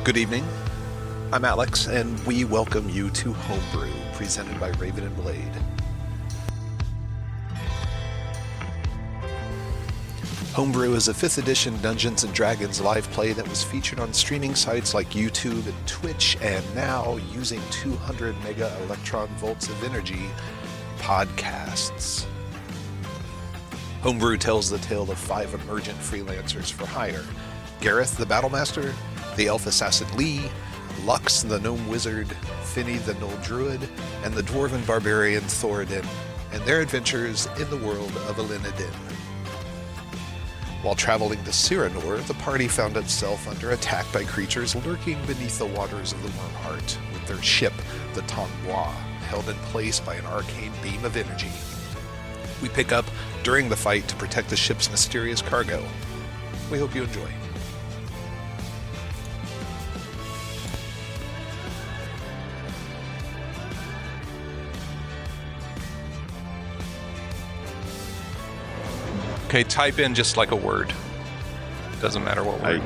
Good evening. I'm Alex, and we welcome you to Homebrew, presented by Raven and Blade. Homebrew is a 5th edition Dungeons & Dragons live play that was featured on streaming sites like YouTube and Twitch, and now, using 200 mega electron volts of energy, podcasts. Homebrew tells the tale of 5 emergent freelancers for hire: Gareth the Battlemaster, the Elf Assassin Lee, Lux the Gnome Wizard, Finny the Gnoll Druid, and the Dwarven Barbarian Thoradin, and their adventures in the world of Elinadin. While traveling to Cyranor, the party found itself under attack by creatures lurking beneath the waters of the Wyrmheart, with their ship, the Tombois, held in place by an arcane beam of energy. We pick up during the fight to protect the ship's mysterious cargo. We hope you enjoy. Okay, type in just like a word. Doesn't matter what word.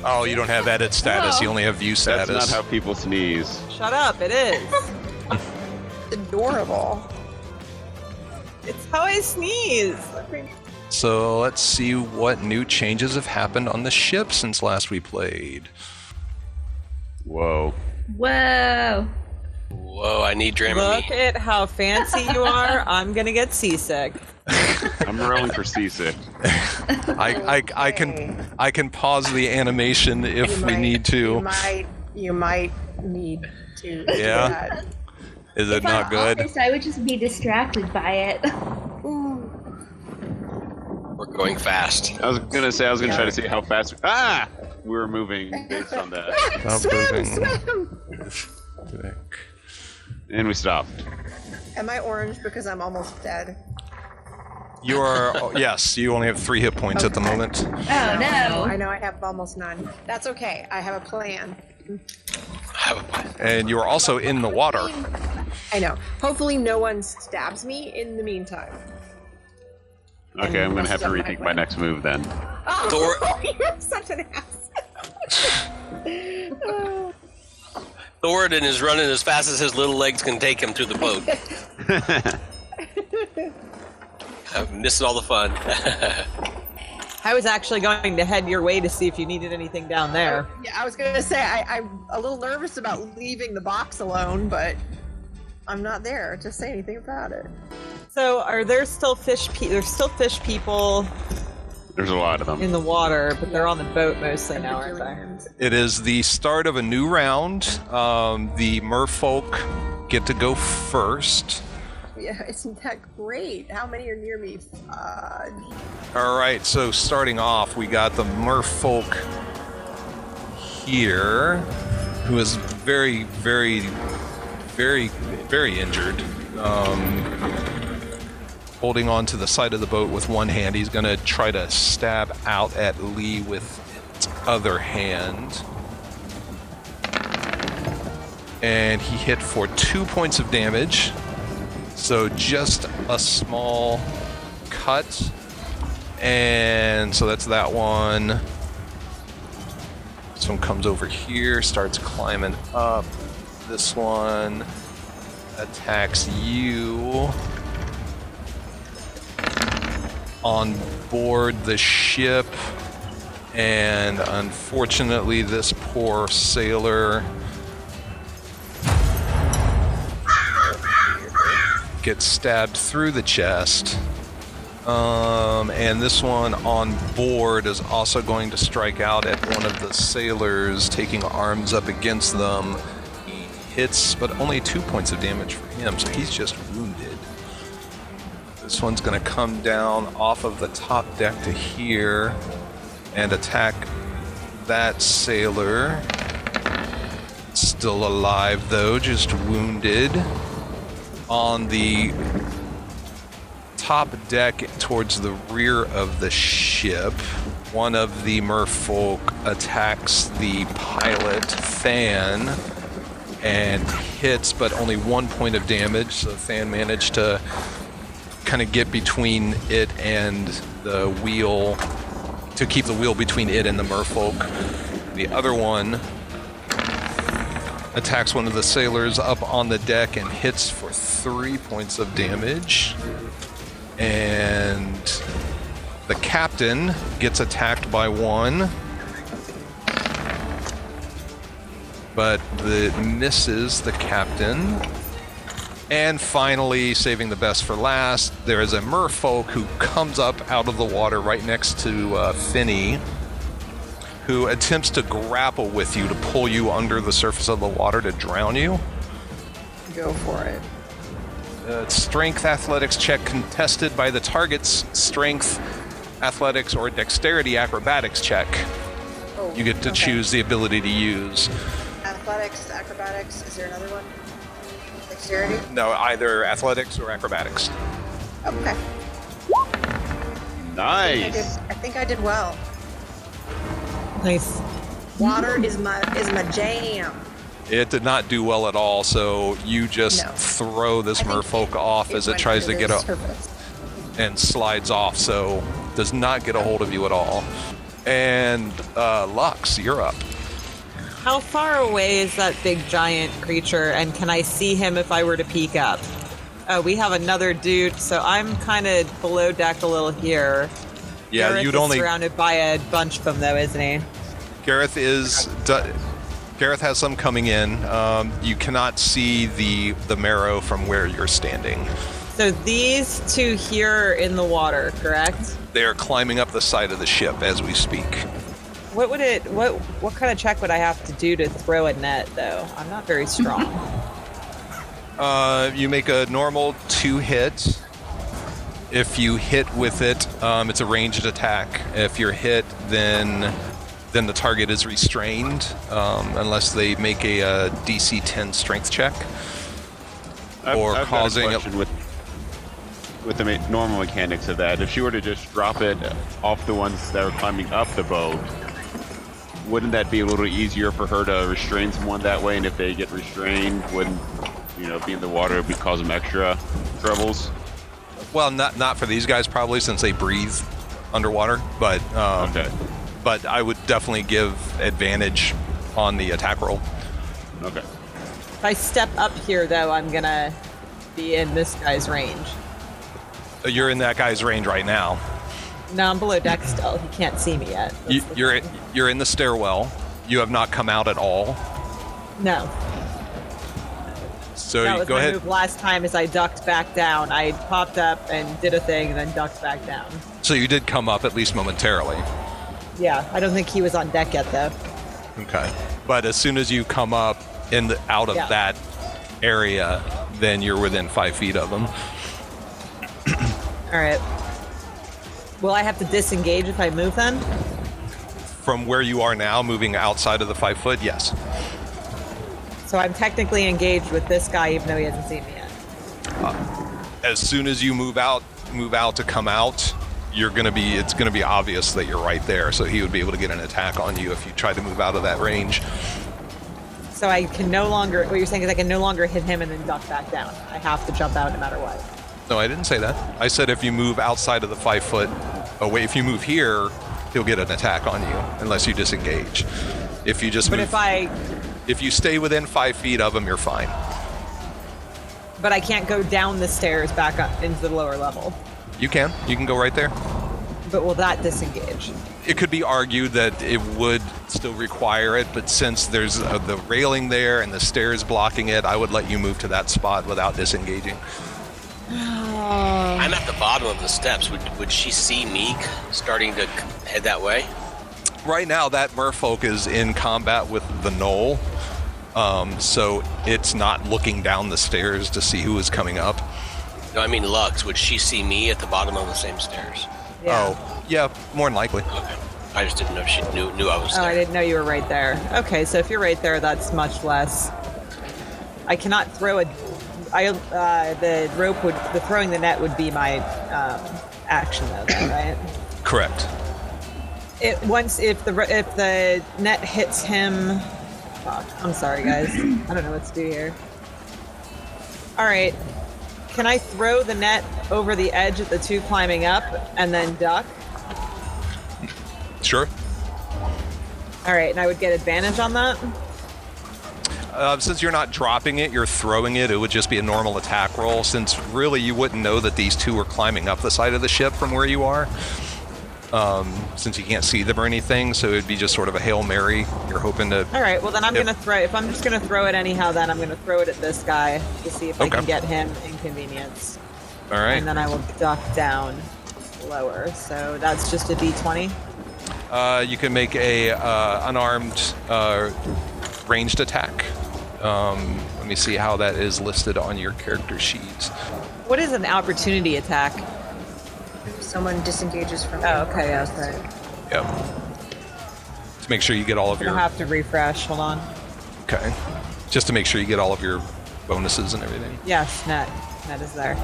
Oh, you don't have edit status. You only have view status. That's not how people sneeze. Shut up, it is. Adorable. It's how I sneeze. So let's see what new changes have happened on the ship since last we played. Whoa. Whoa. Whoa, I need Dramamine. Look at how fancy you are. I'm gonna get seasick. I'm rolling for seasick. I can pause the animation if we need to. You might need to. Yeah. Do that. Is it not good? Honest, I would just be distracted by it. We're going fast. I was gonna try to see how fast. We were moving based on that, Swim! and we stopped. Am I orange because I'm almost dead? You are, yes, you only have 3 hit points at the moment. Oh no. I know I have almost none. That's okay. I have a plan. And you are also in the water. I know. Hopefully no one stabs me in the meantime. Okay, I'm gonna have to rethink my next move then. Oh, you're such an ass. Thoradin is running as fast as his little legs can take him through the boat. I'm missing all the fun. I was actually going to head your way to see if you needed anything down there. Yeah, I was gonna say I'm a little nervous about leaving the box alone, but I'm not there to say anything about it. So, are there still fish? There's still fish people There's a lot of them. in the water, but they're on the boat mostly now, aren't they? It is the start of a new round. The merfolk get to go first. Yeah, isn't that great? How many are near me? All right, so starting off, we got the merfolk here, who is very, very, very, very injured. Holding on to the side of the boat with one hand. He's going to try to stab out at Lee with its other hand. And he hit for 2 points of damage. So just a small cut. And so that's that one. This one comes over here, starts climbing up. This one attacks you. On board the ship, and unfortunately this poor sailor gets stabbed through the chest, and this one on board is also going to strike out at one of the sailors, taking arms up against them. He hits, but only 2 points of damage for him, so he's just wounded. This one's going to come down off of the top deck to here and attack that sailor. Still alive though, just wounded. On the top deck towards the rear of the ship, one of the merfolk attacks the pilot, Fan, and hits, but only 1 point of damage, so Fan managed to kind of get between it and the wheel, to keep the wheel between it and the merfolk. The other one attacks one of the sailors up on the deck and hits for 3 points of damage. And the captain gets attacked by 1. But it misses the captain. And finally, saving the best for last, there is a merfolk who comes up out of the water right next to Finny, who attempts to grapple with you to pull you under the surface of the water to drown you. Go for it. Strength athletics check contested by the target's strength athletics or dexterity acrobatics check. Oh, You get to choose the ability to use. Athletics, acrobatics. Is there another one? Dexterity? No, either athletics or acrobatics. Okay. Nice. I think I did well. Nice. Water is my jam. It did not do well at all, so you just No. throw this I think merfolk off as it went tries to under get the up surface. and slides off, so does not get a hold of you at all. And Lux, you're up. How far away is that big giant creature, and can I see him if I were to peek up? Oh, we have another dude, so I'm kind of below deck a little here. Yeah, Gareth you'd is only. surrounded by a bunch of them, though, isn't he? Gareth has some coming in. You cannot see the marrow from where you're standing. So these two here are in the water, correct? They are climbing up the side of the ship as we speak. What kind of check would I have to do to throw a net, though? I'm not very strong. You make a normal 2-hit. If you hit with it, it's a ranged attack. If you're hit, then the target is restrained unless they make a DC 10 strength check. Or I've causing got a question with the normal mechanics of that. If she were to just drop it off the ones that are climbing up the boat, wouldn't that be a little easier for her to restrain someone that way? And if they get restrained, wouldn't be in the water, it would cause them extra troubles? Well, not for these guys probably, since they breathe underwater, but Okay. but I would definitely give advantage on the attack roll. Okay. If I step up here, though, I'm gonna be in this guy's range. You're in that guy's range right now. No, I'm below deck still. He can't see me yet. That's the thing. You're in the stairwell. You have not come out at all. No. So That was go my ahead. move last time as I ducked back down. I popped up and did a thing and then ducked back down. So you did come up at least momentarily. Yeah, I don't think he was on deck yet, though. Okay. But as soon as you come up out of Yeah. that area, then you're within 5 feet of him. All right. Will I have to disengage if I move then? From where you are now, moving outside of the 5 foot, yes. So I'm technically engaged with this guy even though he hasn't seen me yet. As soon as you move out to come out, it's gonna be obvious that you're right there. So he would be able to get an attack on you if you tried to move out of that range. So I can no longer, what you're saying is I can no longer hit him and then duck back down. I have to jump out no matter what. No, I didn't say that. I said if you move outside of the 5 foot away, if you move here, he'll get an attack on you unless you disengage. If you just But move, if you stay within 5 feet of him, you're fine. But I can't go down the stairs back up into the lower level. You can go right there. But will that disengage? It could be argued that it would still require it, but since there's the railing there and the stairs blocking it, I would let you move to that spot without disengaging. I'm at the bottom of the steps. Would she see me starting to head that way? Right now, that merfolk is in combat with the knoll, so it's not looking down the stairs to see who is coming up. No, I mean Lux. Would she see me at the bottom of the same stairs? Yeah. Oh, yeah, more than likely. Okay. I just didn't know if she knew I was Oh, there. I didn't know you were right there. Okay, so if you're right there, that's much less. I cannot throw the throwing the net would be my action though, right? Correct. If the net hits him. Fuck, I'm sorry, guys. I don't know what to do here. All right. Can I throw the net over the edge at the two climbing up and then duck? Sure. All right, and I would get advantage on that? Since you're not dropping it, you're throwing it, it would just be a normal attack roll, since really you wouldn't know that these two are climbing up the side of the ship from where you are, since you can't see them or anything, so it'd be just sort of a Hail Mary. You're hoping to... All right, well then I'm going to throw... If I'm just going to throw it anyhow, then I'm going to throw it at this guy to see if I can get him inconvenience. All right. And then I will duck down lower, so that's just a D20? You can make a unarmed ranged attack. Let me see how that is listed on your character sheet. What is an opportunity attack? Someone disengages from Oh, okay, yeah, that's right. Yep. To make sure you get all of I'll your... have to refresh, hold on. Okay. Just to make sure you get all of your bonuses and everything. Yes, net is there.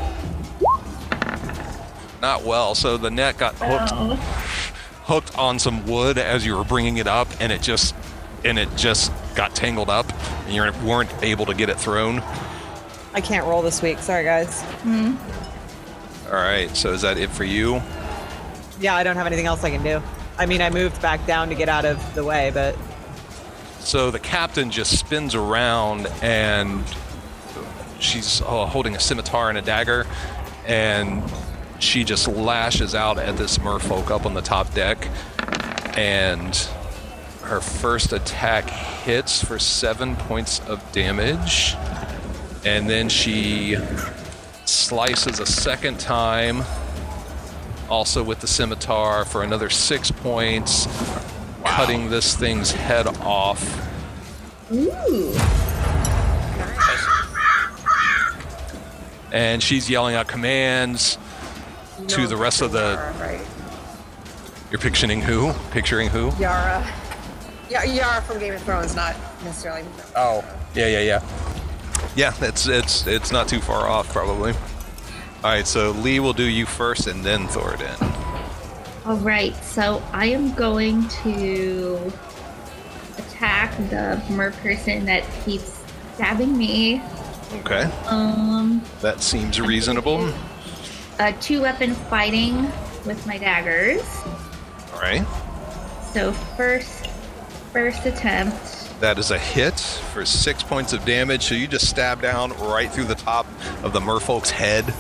Not well, so the net got hooked on some wood as you were bringing it up, and it just got tangled up, and you weren't able to get it thrown. I can't roll this week, sorry guys. All right, so is that it for you? Yeah, I don't have anything else I can do. I mean, I moved back down to get out of the way, but... So the captain just spins around, and she's holding a scimitar and a dagger, and she just lashes out at this merfolk up on the top deck, and her first attack hits for 7 points of damage, and then she slices a second time, also with the scimitar, for another 6 points, cutting this thing's head off. Ooh. And she's yelling out commands to the rest of the... Yara, right? You're picturing who? Yara. Yeah, Yara from Game of Thrones, not necessarily. Oh, yeah. Yeah, it's not too far off, probably. All right, so Lee will do you first, and then Thoradin. All right, so I am going to attack the mer person that keeps stabbing me. Okay. That seems reasonable. 2-weapon fighting with my daggers. All right. So first attempt. That is a hit for 6 points of damage. So you just stab down right through the top of the merfolk's head.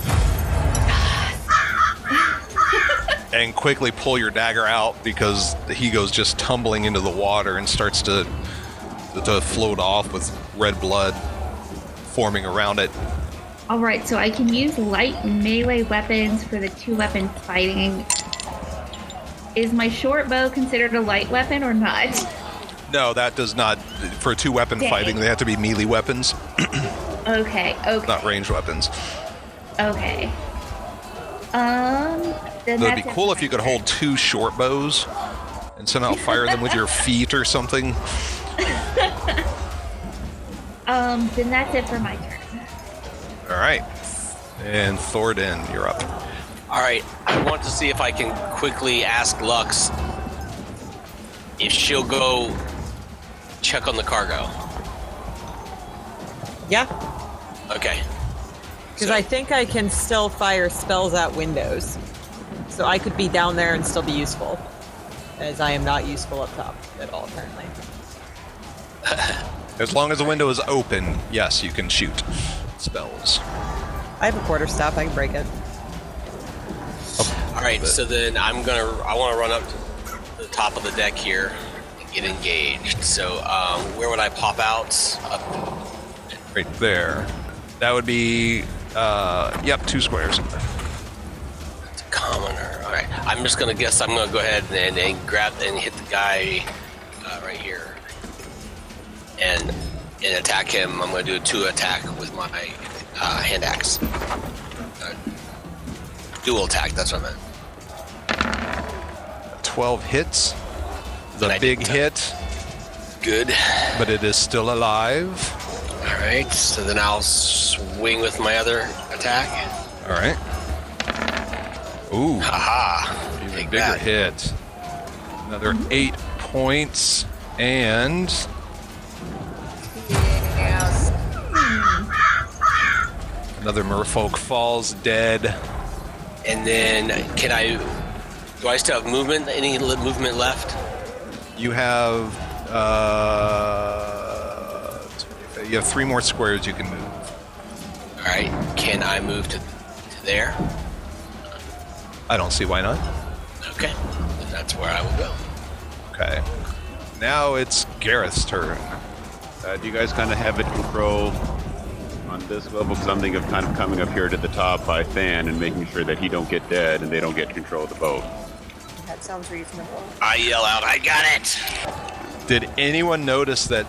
And quickly pull your dagger out because he goes just tumbling into the water and starts to float off with red blood forming around it. All right, so I can use light melee weapons for the 2-weapon fighting. Is my short bow considered a light weapon or not? No, that does not. For 2-weapon fighting, they have to be melee weapons. Okay. Not ranged weapons. Okay. Then It'd be cool if you could hold 2 short bows and somehow fire them with your feet or something. Then that's it for my turn. All right. And Thoradin, you're up. All right, I want to see if I can quickly ask Lux if she'll go check on the cargo. Yeah, Okay. because I think I can still fire spells at windows. So I could be down there and still be useful, as I am not useful up top at all currently. As long as the window is open, yes, you can shoot spells. I have a quarterstaff, I can break it. All right, so then I want to run up to the top of the deck here and get engaged. So where would I pop out? Up. Right there. That would be, 2 squares. It's a commoner. All right, I'm just going to guess I'm going to go ahead and grab and hit the guy right here and attack him. I'm going to do a 2 attack with my hand axe. Dual attack, that's what I meant. 12 hits. The big hit. Good. But it is still alive. All right, so then I'll swing with my other attack. All right. Ooh. Haha. Even Take bigger that. hit. Another 8 points. And Yes. another merfolk falls dead. And then do I still have movement? Any movement left? You have You have 3 more squares you can move. All right. Can I move to there? I don't see why not. Okay. Then that's where I will go. Okay. Now it's Gareth's turn. Do you guys kind of have it control on this level? Something of kind of coming up here to the top by Than and making sure that he don't get dead and they don't get control of the boat. That sounds reasonable. I yell out, I got it! Did anyone notice that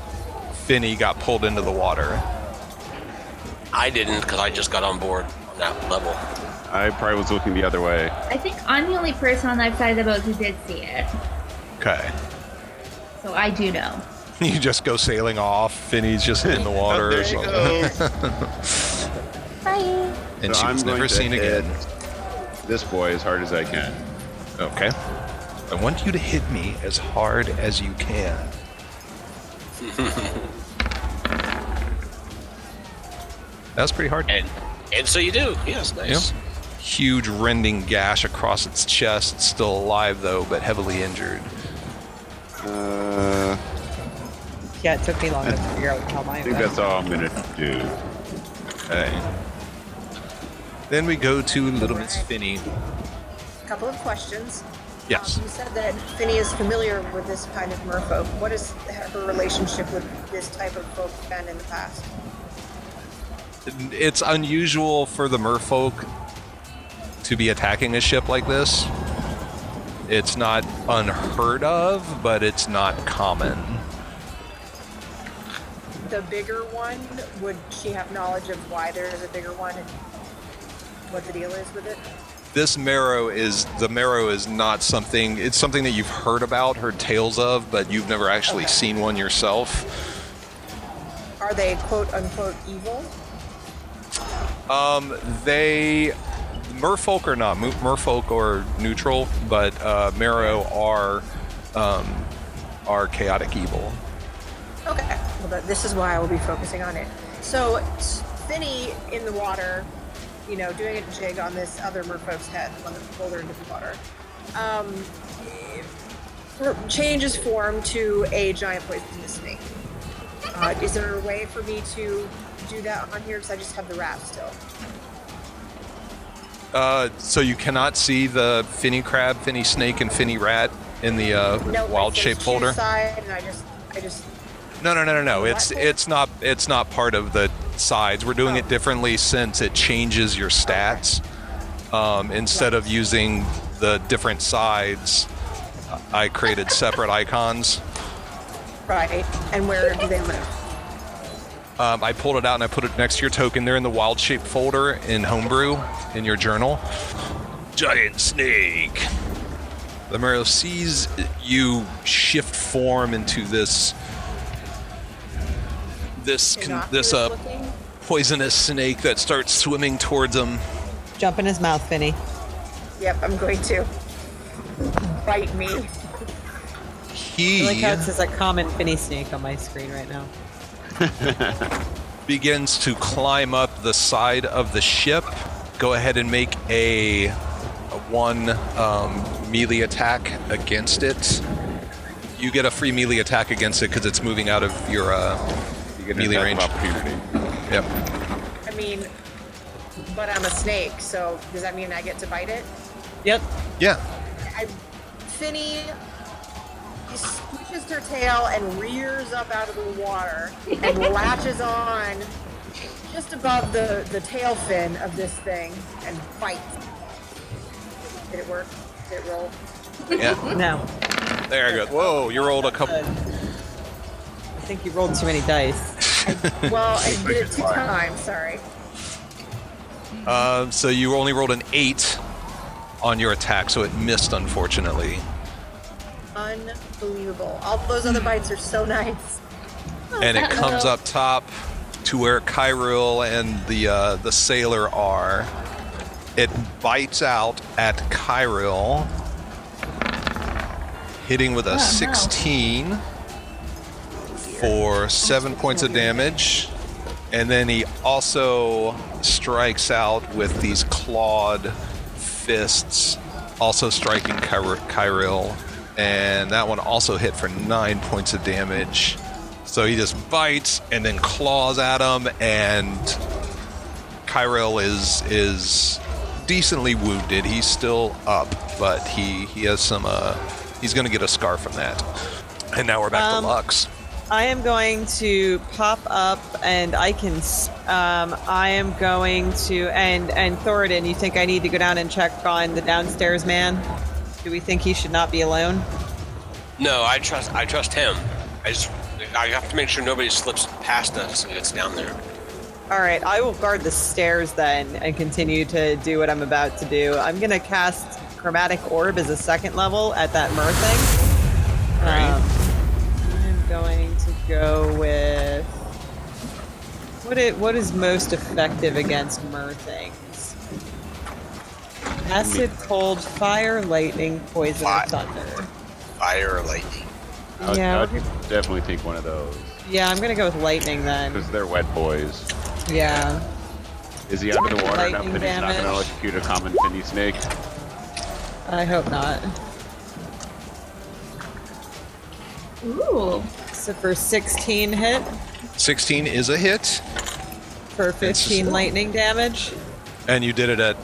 Finney got pulled into the water? I didn't, because I just got on board on that level. I probably was looking the other way. I think I'm the only person on that side of the boat who did see it. Okay. So I do know. You just go sailing off. Finney's just in the water. There you go. Bye. And So she I'm was going never to seen hit again. this boy as hard as I can. Okay. I want you to hit me as hard as you can. That's pretty hard. And so you do. Yes, nice. Yep. Huge rending gash across its chest. It's still alive though, but heavily injured. Yeah, it took me long to figure out how I mine think went. that's all I'm gonna do. Okay. Then we go to Little Miss Finney. A couple of questions. Yes. You said that Finney is familiar with this kind of merfolk. What is her relationship with this type of folk been in the past? It's unusual for the merfolk to be attacking a ship like this. It's not unheard of, but it's not common. The bigger one, would she have knowledge of why there is a bigger one and what the deal is with it? This marrow is not something. It's something that you've heard about, heard tales of, but you've never actually seen one yourself. Are they quote unquote evil? Merfolk are not. Merfolk are neutral, but marrow are chaotic evil. Okay. Well, this is why I will be focusing on it. So, Finney in the water, you know, doing a jig on this other merfolk's head, the one that pulled her into the water, changes form to a giant poisonous snake. Is there a way for me to do that on here? Because I just have the rat still. So you cannot see the Finney crab, Finney snake, and Finney rat in the wild shape folder. Side, and I just. No. It's not part of the sides. We're doing it differently since it changes your stats. Instead of using the different sides, I created separate icons. Right. And where do they live? I pulled it out and I put it next to your token. They're in the wild shape folder in Homebrew in your journal. Giant snake. The marrow sees you shift form into this poisonous snake that starts swimming towards him. Jump in his mouth, Finney. Yep, I'm going to. Bite me. I He like how it says a common Finney snake on my screen right now. begins to climb up the side of the ship. Go ahead and make a one melee attack against it. You get a free melee attack against it because it's moving out of your melee range. Opportunity. Yep. I mean, but I'm a snake, so does that mean I get to bite it? Yep. Yeah. Finney squishes her tail and rears up out of the water and latches on just above the tail fin of this thing and bites. Did it work? Did it roll? Yeah. No. There you go. Whoa, you rolled a couple. I think you rolled too many dice. Well, I did it 2 times, sorry. So you only rolled an 8 on your attack, so it missed, unfortunately. Unbelievable. All those other bites are so nice. And it comes up top to where Kyril and the sailor are. It bites out at Kyril, hitting with a 16 for 7 points of damage. And then he also strikes out with these clawed fists, also striking Kyril And that one also hit for 9 points of damage. So he just bites and then claws at him, and Kyril is decently wounded. He's still up, but he has some he's going to get a scar from that. And now we're back to Lux. I am going to pop up, and I can. I am going to and Thoradin. You think I need to go down and check on the downstairs man? Do we think he should not be alone? No, I trust him. I have to make sure nobody slips past us and gets down there. All right, I will guard the stairs then and continue to do what I'm about to do. I'm going to cast Chromatic Orb as a second level at that Myr thing. All right. I'm going to go with what is most effective against Myr things? Acid, cold, fire, lightning, poison, or thunder. Fire or lightning. I'd definitely take one of those. Yeah, I'm gonna go with lightning then. Because they're wet boys. Yeah. Is he under the water enough Lightning that he's not going to electrocute a common finny snake? I hope not. Ooh. So for 16 hit, 16 is a hit, for 15 lightning damage. and you did it at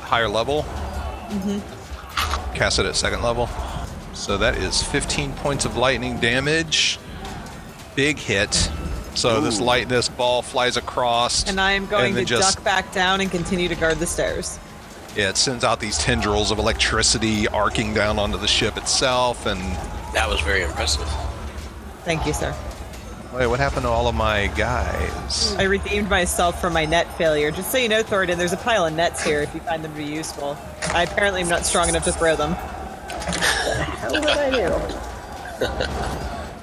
higher level. Cast it at second level. So that is 15 points of lightning damage. Big hit. So this ball flies across. And I am going to just duck back down and continue to guard the stairs. Yeah, it sends out these tendrils of electricity arcing down onto the ship itself, and That was very impressive. Thank you, sir. wait, what happened to all of my guys? I redeemed myself from my net failure. Just so you know, Thoradin, there's a pile of nets here if you find them to be useful. I apparently am not strong enough to throw them. How would I do?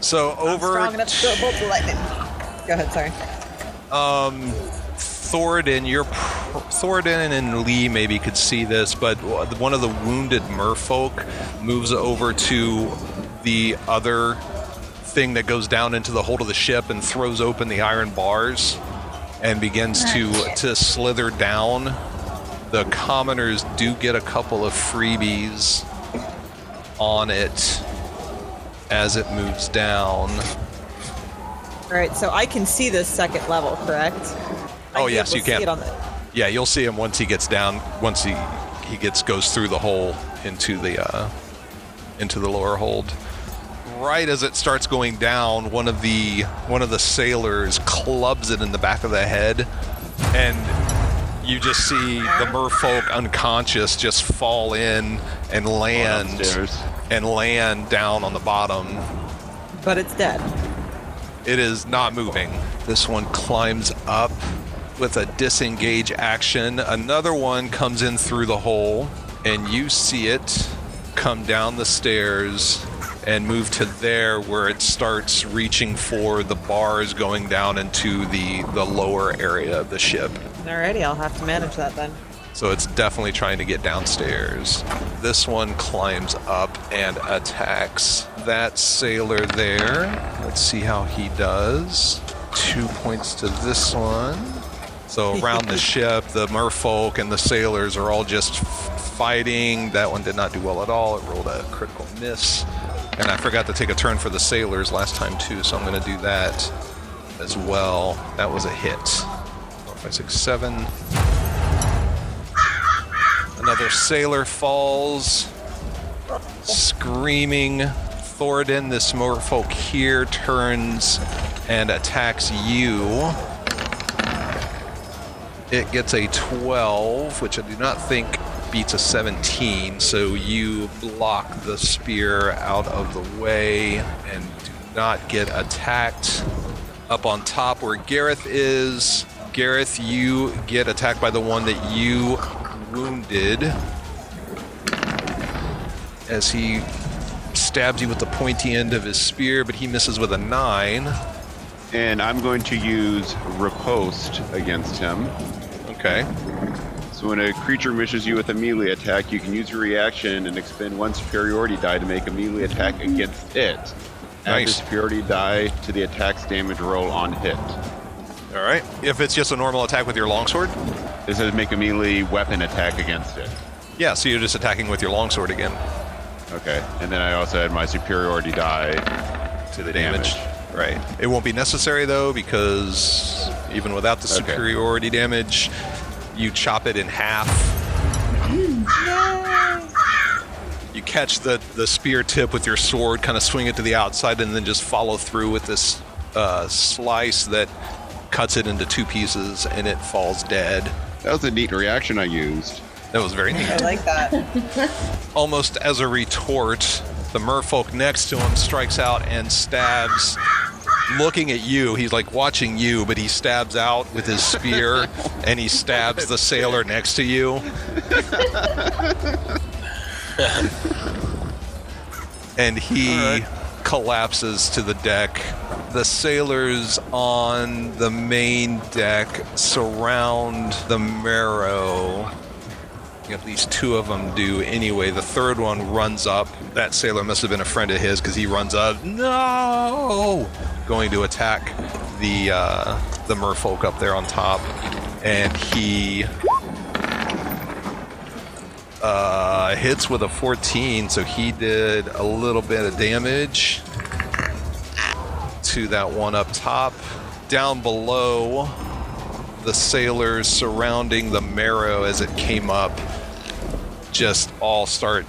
So over Strong enough to throw a bolt of lightning. Go ahead, sorry. Thoradin and Lee maybe could see this, but one of the wounded merfolk moves over to the other thing that goes down into the hold of the ship and throws open the iron bars and begins to slither down. The commoners do get a couple of freebies on it as it moves down. All right, so I can see this second level, correct? Oh, yes, you can. See it on the... Yeah, you'll see him once he gets down. Once he goes through the hole into the lower hold. Right as it starts going down, one of the sailors clubs it in the back of the head, and you just see the merfolk unconscious just fall in and land down on the bottom. But it's dead. It is not moving. This one climbs up with a disengage action. Another one comes in through the hole, and you see it come down the stairs and move to there where it starts reaching for the bars going down into the lower area of the ship. Alrighty, I'll have to manage that then. So it's definitely trying to get downstairs. This one climbs up and attacks that sailor there. Let's see how he does. 2 points to this one. So around the ship, the merfolk and the sailors are all just fighting. That one did not do well at all. It rolled a critical miss. And I forgot to take a turn for the sailors last time too, so I'm going to do that as well. That was a hit. 4, 5, 6, 7. Another sailor falls, screaming. Thoradin, this merfolk here, turns and attacks you. It gets a 12, which I do not think beats a 17, so you block the spear out of the way and do not get attacked. Up on top where Gareth is, Gareth, you get attacked by the one that you wounded as he stabs you with the pointy end of his spear, but he misses with a 9. And I'm going to use Riposte against him. Okay. So when a creature misses you with a melee attack, you can use your reaction and expend one superiority die to make a melee attack against it. Add the superiority die to the attack's damage roll on hit. All right. If it's just a normal attack with your longsword? This is make a melee weapon attack against it. Yeah, so you're just attacking with your longsword again. Okay, and then I also add my superiority die to the damage. Right. It won't be necessary though, because even without the superiority damage, you chop it in half. You catch the spear tip with your sword, kind of swing it to the outside, and then just follow through with this slice that cuts it into 2 pieces, and it falls dead. That was a neat reaction I used. That was very neat. I like that. Almost as a retort, the merfolk next to him strikes out and stabs, looking at you. He's like watching you, but he stabs out with his spear, and he stabs the sailor next to you. And he collapses to the deck. The sailors on the main deck surround the marrow. At least 2 of them do anyway. The third one runs up. That sailor must have been a friend of his, because he runs up, no, going to attack the merfolk up there on top. And he hits with a 14, so he did a little bit of damage to that one up top. Down below, the sailors surrounding the marrow as it came up just all start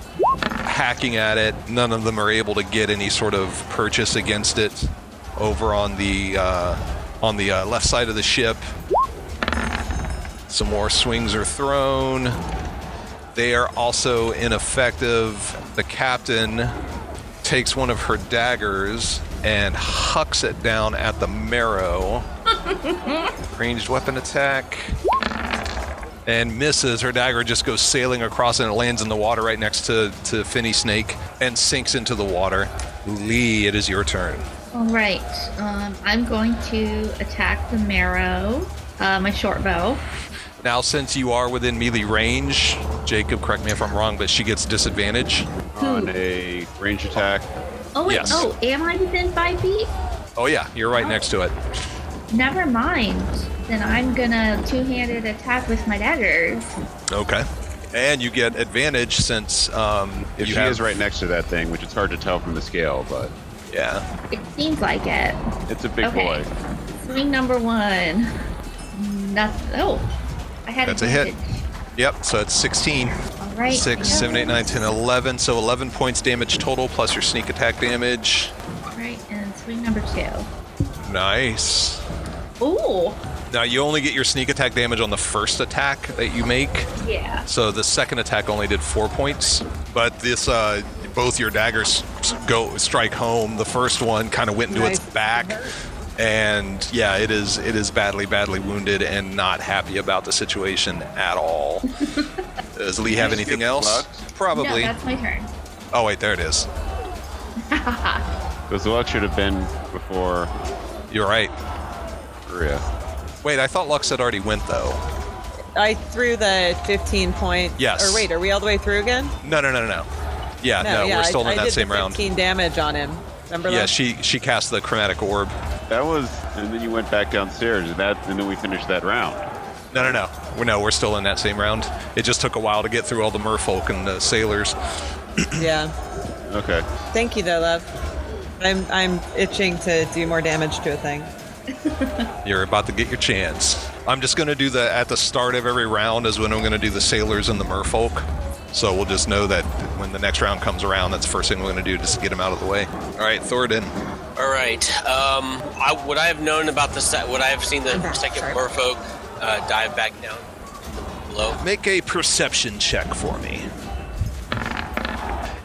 hacking at it. None of them are able to get any sort of purchase against it. Over on the left side of the ship, some more swings are thrown. They are also ineffective. The captain takes one of her daggers and hucks it down at the marrow. Ranged weapon attack. And misses. Her dagger just goes sailing across and it lands in the water right next to Finny Snake and sinks into the water. Lee, it is your turn. All right. I'm going to attack the marrow, my short bow. Now, since you are within melee range, Jacob, correct me if I'm wrong, but she gets disadvantage. On a range attack. Oh, wait. Yes. Oh, am I within 5 feet? Oh, yeah. You're right next to it. Never mind. Then I'm gonna 2-handed attack with my daggers. Okay. And you get advantage since If she is right next to that thing, which it's hard to tell from the scale, but yeah. It seems like it. It's a big boy. Swing number 1. Nothing. Oh, I had That's a hit. advantage. Yep, so it's 16. All right. 6, 7, 8, 9, 10, 11. So 11 points damage total plus your sneak attack damage. All right, and swing number 2. Nice. Ooh. Now, you only get your sneak attack damage on the first attack that you make. Yeah. So the second attack only did 4 points. But this, both your daggers strike home. The first one kind of went into its back. And yeah, it is badly wounded and not happy about the situation at all. Does Lee have anything else? Probably. No, that's my turn. Oh, wait, there it is. Because the luck should have been before You're right. Korea. Wait, I thought Lux had already went, though. I threw the 15 point. Yes. Or wait, are we all the way through again? No. Yeah, no, we're still in that same I did round. 15 damage on him. Remember Yeah, that? she cast the chromatic orb. That was, and then you went back downstairs, and then we finished that round. No. We're still in that same round. It just took a while to get through all the merfolk and the sailors. Yeah. Okay. Thank you, though, love. I'm itching to do more damage to a thing. You're about to get your chance. I'm just going to do at the start of every round is when I'm going to do the sailors and the merfolk. So we'll just know that when the next round comes around, that's the first thing we're going to do, just to get them out of the way. All right, Thoradin. All right. What I have known about what I have seen the second merfolk dive back down below. Make a perception check for me.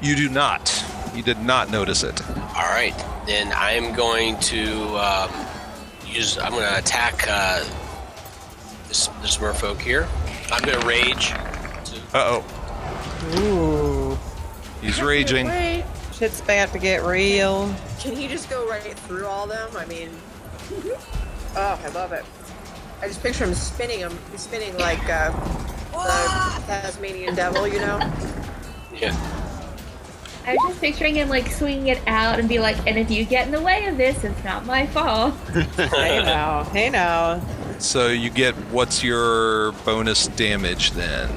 You do not. You did not notice it. All right. Then I'm going to I'm going to attack this merfolk here. I'm going to rage. Uh-oh. Ooh. He's raging. Wait. Shit's about to get real. Can he just go right through all them? I mean, oh, I love it. I just picture him spinning them. He's spinning like the Tasmanian devil, you know? Yeah. I was just picturing him like swinging it out and be like, and if you get in the way of this, it's not my fault. Hey now. So you get, what's your bonus damage then?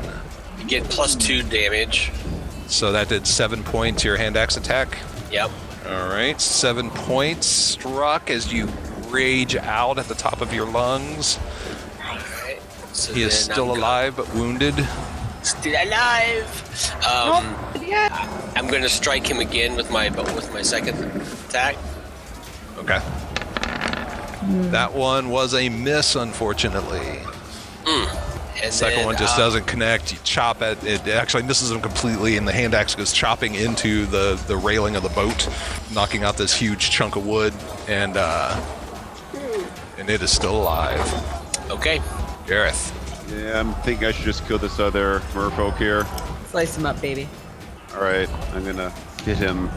You get +2 damage. So that did 7 points to your hand axe attack. Yep. All right, 7 points struck as you rage out at the top of your lungs. All right. So He is then still I'm alive but wounded. Still alive. I'm going to strike him again with my second attack. Okay. That one was a miss, unfortunately. And Second then, one just doesn't connect. You chop at it. It actually misses him completely, and the hand axe goes chopping into the railing of the boat, knocking out this huge chunk of wood, and it is still alive. Okay. Gareth. Yeah, I'm thinking I should just kill this other merfolk here. Slice him up, baby. All right, I'm gonna hit him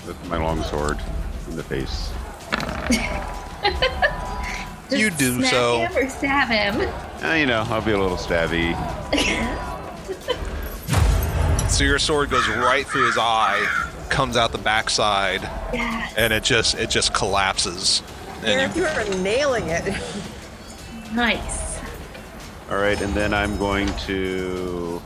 with my longsword in the face. You do Smack so. him or stab him? I'll be a little stabby. So your sword goes right through his eye, comes out the backside, and it just collapses. Gareth, you are nailing it. Nice. All right, and then I'm going to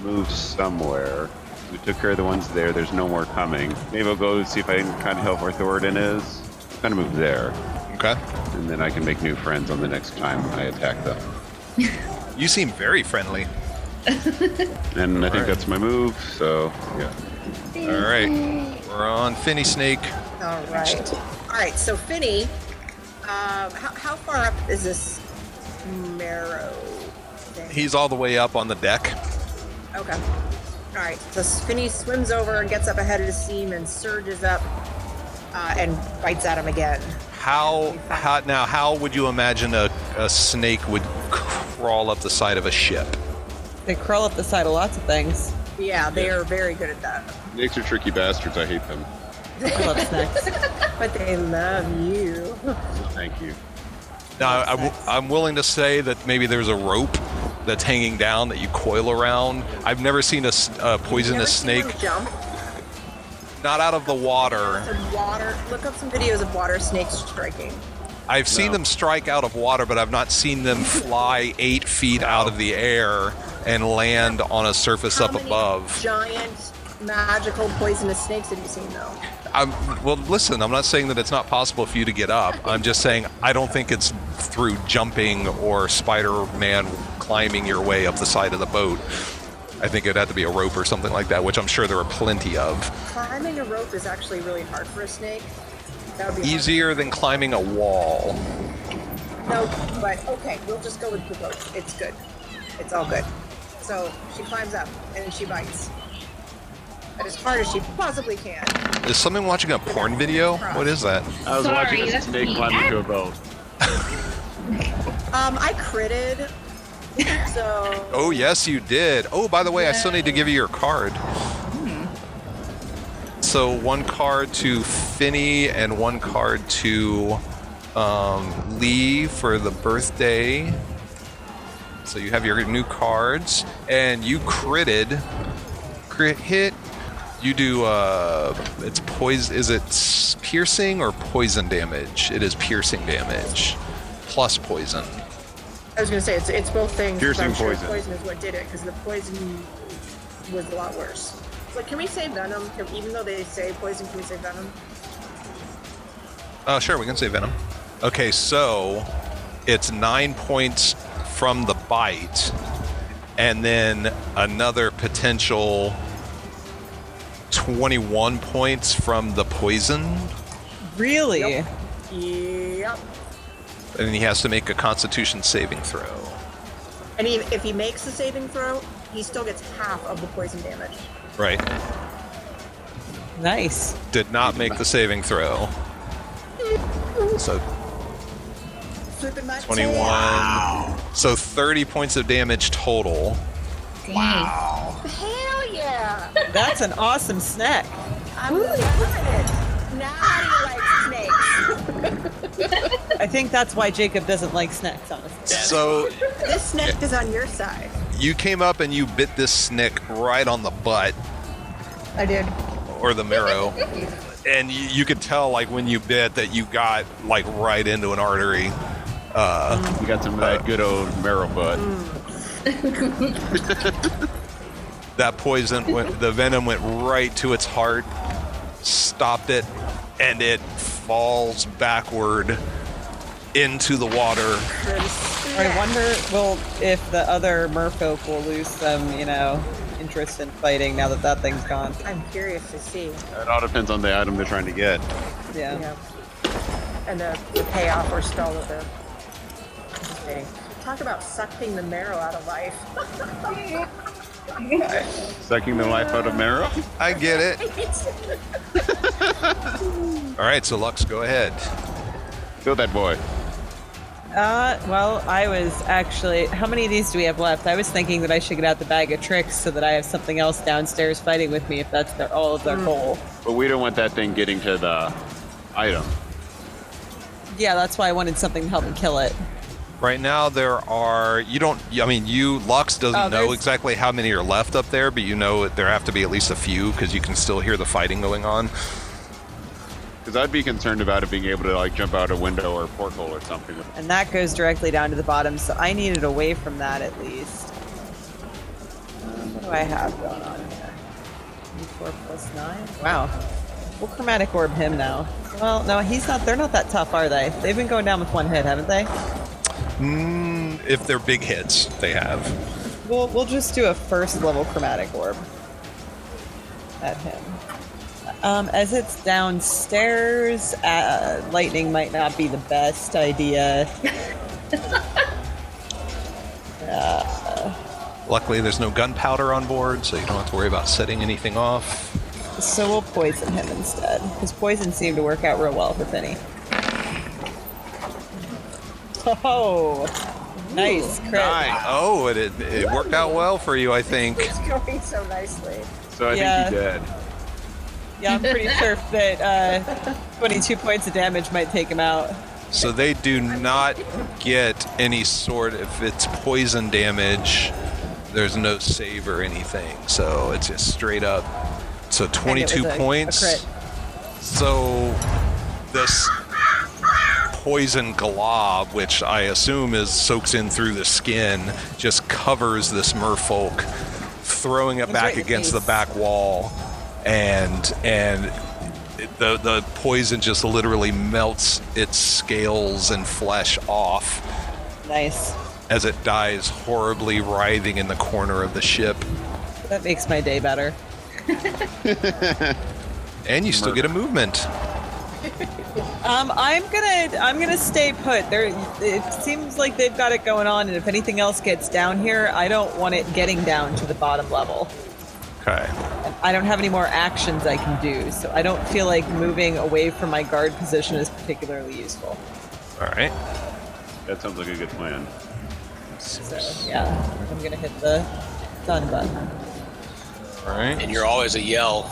move somewhere. We took care of the ones there. There's no more coming. Maybe I'll go see if I can kind of help where Thoradin is. Kind of move there. Okay. And then I can make new friends on the next time I attack them. You seem very friendly. And I think that's my move, so yeah. All right. We're on Finny Snake. All right. So Finny, how far up is this marrow thing? He's all the way up on the deck. Okay. All right. So Finny swims over and gets up ahead of the steam and surges up and bites at him again. How would you imagine a snake would crawl up the side of a ship? They crawl up the side of lots of things. Yeah, they are very good at that. Snakes are tricky bastards. I hate them. I love snakes. But they love you. Thank you. Now, I'm willing to say that maybe there's a rope that's hanging down that you coil around. I've never seen a poisonous snake. Jump. Not out of the water. Look up some videos of water snakes striking. I've seen them strike out of water, but I've not seen them fly 8 feet out of the air and land on a surface up above. Giant, magical, poisonous snakes have you seen, though? Well, listen, I'm not saying that it's not possible for you to get up. I'm just saying I don't think it's through jumping or Spider-Man climbing your way up the side of the boat. I think it'd have to be a rope or something like that, which I'm sure there are plenty of. Climbing a rope is actually really hard for a snake. That would be Easier than climbing a wall. No, but okay, we'll just go with the rope. It's good. It's all good. So she climbs up and she bites. As hard as she possibly can. Is someone watching a porn video? What is that? I was Sorry, watching a that's snake me. climb into a boat. I critted. So Oh, yes, you did. Oh, by the way, I still need to give you your card. So 1 card to Finny and 1 card to Lee for the birthday. So you have your new cards, and you critted. Crit hit. You do it's poison. Is it piercing or poison damage? It is piercing damage plus poison. I was going to say it's both things. Piercing I'm sure poison. Poison is what did it because the poison was a lot worse. But can we say venom? Even though they say poison, can we say venom? Sure, we can say venom. Okay, so it's 9 points from the bite, and then another potential 21 points from the poison. Really? Yep. And he has to make a Constitution saving throw. And if he makes the saving throw, he still gets half of the poison damage. Right. Nice. Did not make the saving throw. So Flipping my 21. tail. So 30 points of damage total. Dang. Hell yeah! That's an awesome snack. I'm loving it. Now he likes snakes. I think that's why Jacob doesn't like snacks, honestly. So This snake is on your side. you came up and you bit this snick right on the butt I did. or the marrow. And you could tell, like, when you bit that you got, like, right into an artery. You got some of that good old marrow butt. That the venom went right to its heart, stopped it, and it falls backward into the water. I wonder, if the other merfolk will lose some, interest in fighting now that thing's gone. I'm curious to see. It all depends on the item they're trying to get. Yeah. And the payoff or stall that they're anticipating. Talk about sucking the marrow out of life. Sucking the life out of marrow? I get it. All right, so Lux, go ahead. Kill that boy. Well, I was actually... How many of these do we have left? I was thinking that I should get out the bag of tricks so that I have something else downstairs fighting with me if that's all of their goal. But we don't want that thing getting to the item. Yeah, that's why I wanted something to help me kill it. Right now there are... Lux doesn't know exactly how many are left up there, but there have to be at least a few because you can still hear the fighting going on. Because I'd be concerned about it being able to jump out a window or a porthole or something. And that goes directly down to the bottom, so I need it away from that at least. What do I have going on here? 4 plus 9? Wow. We'll chromatic orb him now. Well, no, they're not that tough, are they? They've been going down with one hit, haven't they? If they're big hits, they have. We'll just do a first level chromatic orb at him. As it's downstairs, lightning might not be the best idea. Luckily, there's no gunpowder on board, so you don't have to worry about setting anything off. So we'll poison him instead, because poison seemed to work out real well for Finny. Oh, nice crit. Nice. Oh, it worked out well for you, I think. It's going so nicely. So I think he did. Yeah, I'm pretty sure that 22 points of damage might take him out. So they do not get any sort, if it's poison damage, there's no save or anything. So it's just straight up. So 22 points. A crit. So this poison glob, which I assume soaks in through the skin, just covers this merfolk, throwing it back against the back wall. And the poison just literally melts its scales and flesh off. Nice. As it dies horribly writhing in the corner of the ship. That makes my day better. And you still get a movement. I'm gonna stay put. It seems like they've got it going on, and if anything else gets down here, I don't want it getting down to the bottom level. Okay. And I don't have any more actions I can do, so I don't feel like moving away from my guard position is particularly useful. All right. That sounds like a good plan. So, yeah, I'm gonna hit the done button. All right. And you're always a yell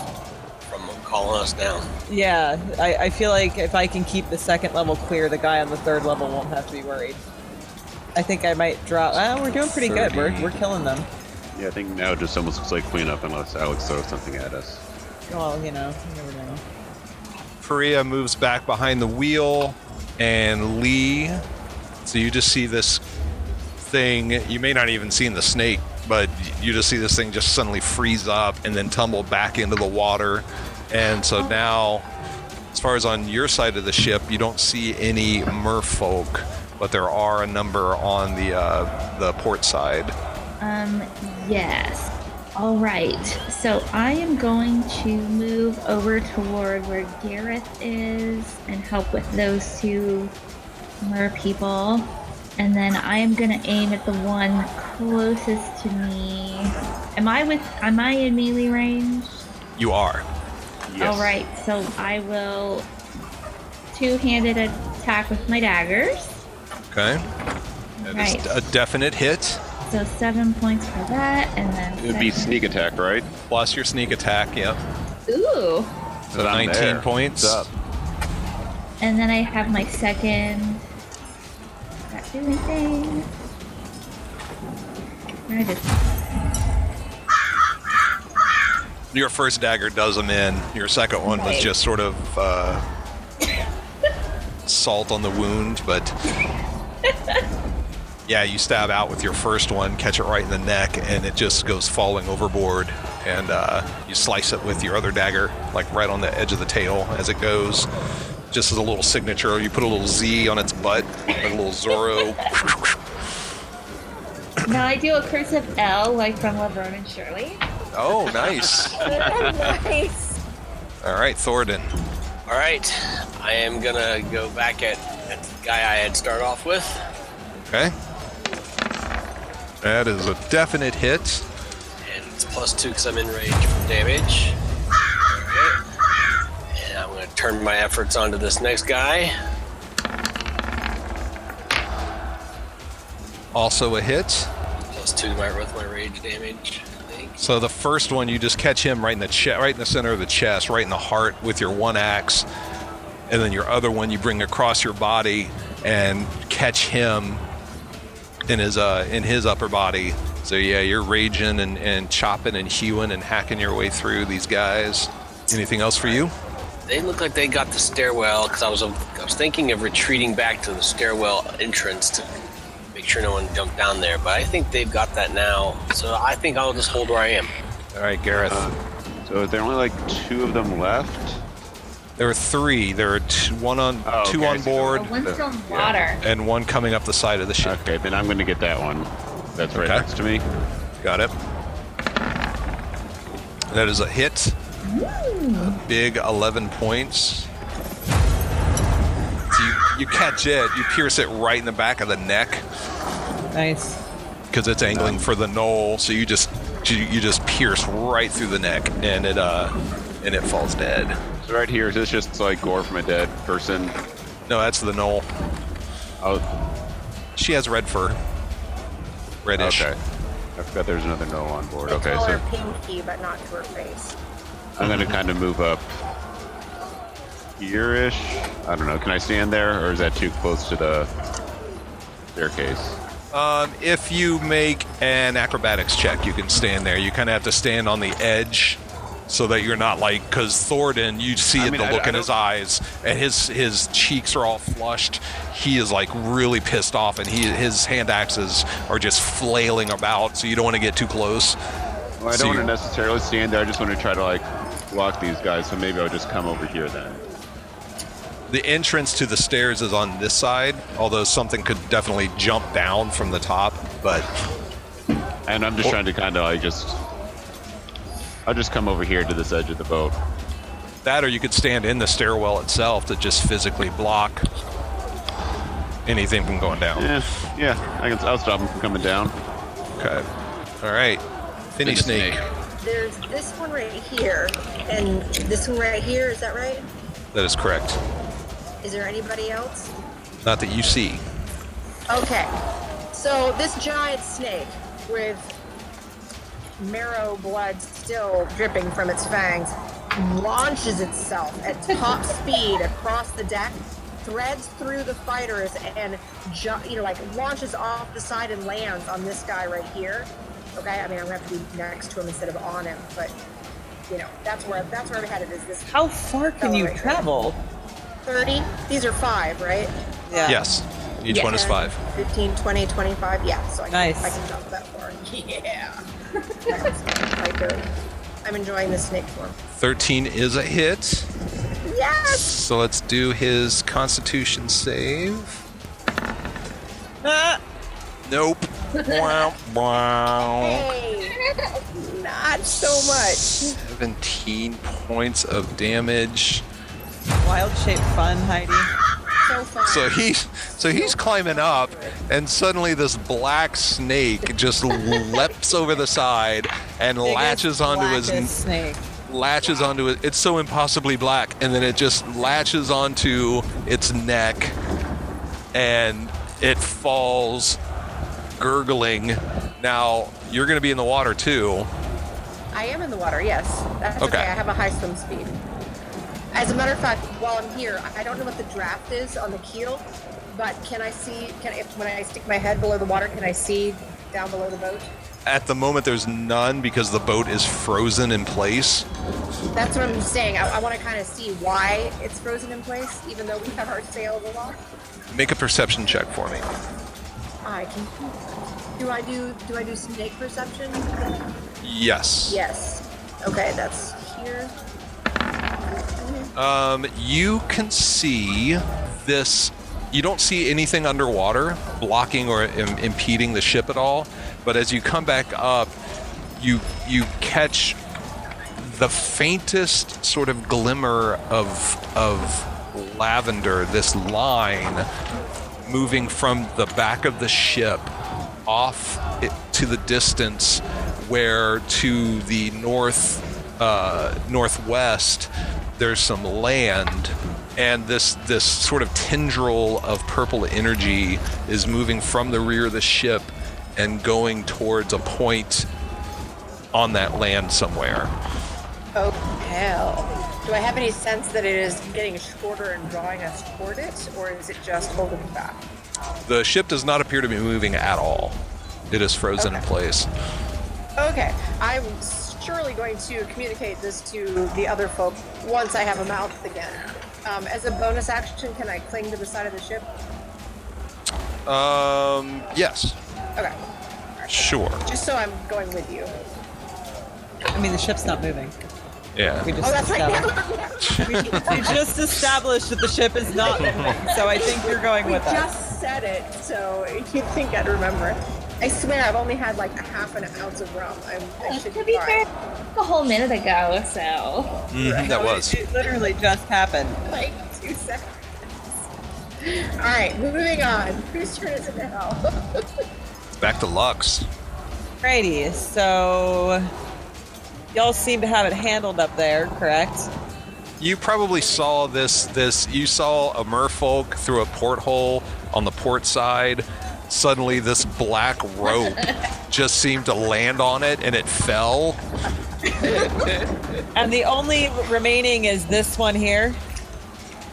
from calling us down. Yeah, I feel like if I can keep the second level clear, the guy on the third level won't have to be worried. I think I might drop... we're doing pretty good. We're killing them. Yeah, I think now it just almost looks like cleanup unless Alex throws something at us. Well, you never know. Faria moves back behind the wheel, and Lee... So you just see this thing... You may not even see the snake, but you just see this thing just suddenly freeze up and then tumble back into the water. And so now, as far as on your side of the ship, you don't see any merfolk, but there are a number on the port side. Yes. All right. So I am going to move over toward where Gareth is and help with those two mer people. And then I am going to aim at the one closest to me. Am I in melee range? You are. Yes. All right. So I will two-handed attack with my daggers. Okay. That is a definite hit. So 7 points for that, and then It would be sneak attack, right? Plus your sneak attack, yep. Ooh. So 19 points. What's up? And then I have my second. Not do anything. I just. Your first dagger does them in. Your second one was just sort of salt on the wound, but Yeah, you stab out with your first one, catch it right in the neck, and it just goes falling overboard. And you slice it with your other dagger, like right on the edge of the tail as it goes. Just as a little signature, you put a little Z on its butt, like a little Zorro. Now I do a cursive L, like from Laverne and Shirley. Oh, nice. Nice. All right, Thornton. All right, I am gonna go back at the guy I had started off with. Okay. That is a definite hit. And it's +2 because I'm in range from damage. Alright. And I'm going to turn my efforts onto this next guy. Also a hit. +2 with my rage damage, I think. So the first one, you just catch him right in the right in the center of the chest, right in the heart with your one axe. And then your other one, you bring across your body and catch him in his upper body. So yeah, you're raging and chopping and hewing and hacking your way through these guys. Anything else for you? They look like they got the stairwell because I was thinking of retreating back to the stairwell entrance to make sure no one jumped down there, but I think they've got that now. So I think I'll just hold where I am. All right, Gareth. So there are only like 2 of them left. There are 3. There are two on board, One's still in water. and one coming up the side of the ship. Okay, then I'm going to get that one. That's right next to me. Got it. That is a hit. A big 11 points. So you catch it, you pierce it right in the back of the neck Nice. because it's angling for the knoll. So you just pierce right through the neck, and it falls dead. So right here, is this just like gore from a dead person? No, that's the knoll. Oh, She has red fur. Reddish. okay. I forgot there's another no on board. They Okay, call so her Pinky, but not to her face. I'm going to kind of move up here-ish. I don't know. Can I stand there, or is that too close to the staircase? If you make an acrobatics check, you can stand there. You kind of have to stand on the edge so that you're not like, because Thornton, you see the look in his eyes, and his cheeks are all flushed. He is like really pissed off, and his hand axes are just flailing about, so you don't want to get too close. Well, I don't want to necessarily stand there. I just want to try to like block these guys, so maybe I'll just come over here then. The entrance to the stairs is on this side, although something could definitely jump down from the top, but... And I'm just trying to kind of like I'll just come over here to this edge of the boat. That, or you could stand in the stairwell itself to just physically block anything from going down. Yeah, I'll stop them from coming down. Okay. All right. Finny Snake. There's this one right here, and this one right here. Is that right? That is correct. Is there anybody else? Not that you see. Okay. So this giant snake with marrow blood still dripping from its fangs launches itself at top speed across the deck, threads through the fighters, and launches off the side and lands on this guy right here. Okay, I mean I'm gonna have to be next to him instead of on him, but that's where I'm headed. Is this? How far can you travel? 30. These are 5, right? Yeah. Yes. Each one is 5. 15, 20, 25. Yeah. So I Nice. can jump that far. Yeah. Right there. I'm enjoying this snake form. 13 is a hit. Yes. So let's do his Constitution save. Nope. Wow. Wow. Hey. Not so much. 17 points of damage. Wild shape fun, Heidi. So fun. So he's climbing up, and suddenly this black snake just leaps over the side and latches onto his snake. latches onto it. It's so impossibly black, and then it just latches onto its neck, and it falls gurgling. Now you're going to be in the water too. I am in the water. Yes. That's okay. I have a high swim speed. As a matter of fact, while I'm here, I don't know what the draft is on the keel, but can I see? When I stick my head below the water, can I see down below the boat? At the moment, there's none because the boat is frozen in place. That's what I'm saying. I want to kind of see why it's frozen in place, even though we have our sails aloft. Make a perception check for me. I can. Do I do snake perception? Yes. Yes. Okay, that's here. You can see this. You don't see anything underwater blocking or impeding the ship at all. But as you come back up, you catch the faintest sort of glimmer of lavender. This line moving from the back of the ship off to the distance, where to the northwest there's some land, and this sort of tendril of purple energy is moving from the rear of the ship and going towards a point on that land somewhere. Oh, hell. Do I have any sense that it is getting shorter and drawing us toward it, or is it just holding back? The ship does not appear to be moving at all. It is frozen in place. Okay, I'm surely going to communicate this to the other folk once I have a mouth again. As a bonus action, can I cling to the side of the ship? Yes. Okay. Sure. Just so I'm going with you. I mean, the ship's not moving. Yeah. We just Oh, that's established, we just established that the ship is not moving, so I think you're going We with us. just said it, so you'd think I'd remember it. I swear, I've only had like a half an ounce of rum. I should To be fair, a whole minute ago, so. That was. It literally just happened. like 2 seconds. All right, moving on. Whose turn is it now? Back to Lux. Alrighty, so y'all seem to have it handled up there, correct? You probably saw this. You saw a merfolk through a porthole on the port side. Suddenly, this black rope just seemed to land on it, and it fell. And the only remaining is this one here?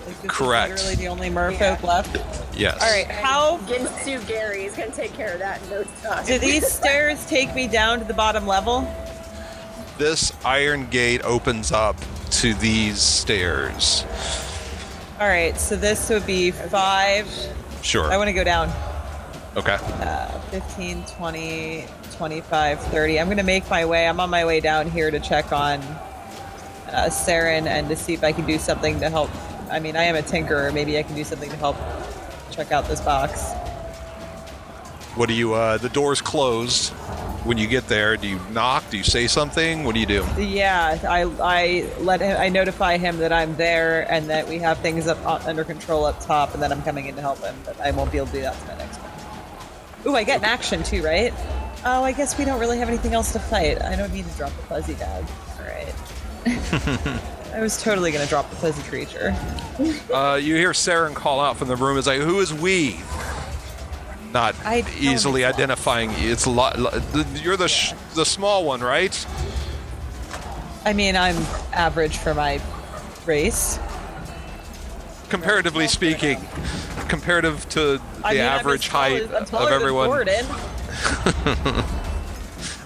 Like, this Correct. Is literally the only merfolk left? Yes. Alright, how Ginsu Gary is going to take care of that in no time. do these stairs take me down to the bottom level? This iron gate opens up to these stairs. Alright, so this would be 5. Sure. I want to go down. Okay. 15, 20, 25, 30. I'm going to make my way. I'm on my way down here to check on Saren and to see if I can do something to help. I mean, I am a tinkerer. Maybe I can do something to help check out this box. What do you? The door's closed. When you get there, do you knock? Do you say something? What do you do? Yeah, I let him. I notify him that I'm there and that we have things under control up top, and that I'm coming in to help him. But I won't be able to do that to my next one. Ooh, I get an action too, right? Oh, I guess we don't really have anything else to fight. I don't need to drop the fuzzy bag. All right. I was totally going to drop the fuzzy creature. You hear Saren call out from the room. It's like, who is we? Not easily identifying you. It's you're the small one, right? I mean, I'm average for my race. Comparatively speaking, comparative to the average height of everyone.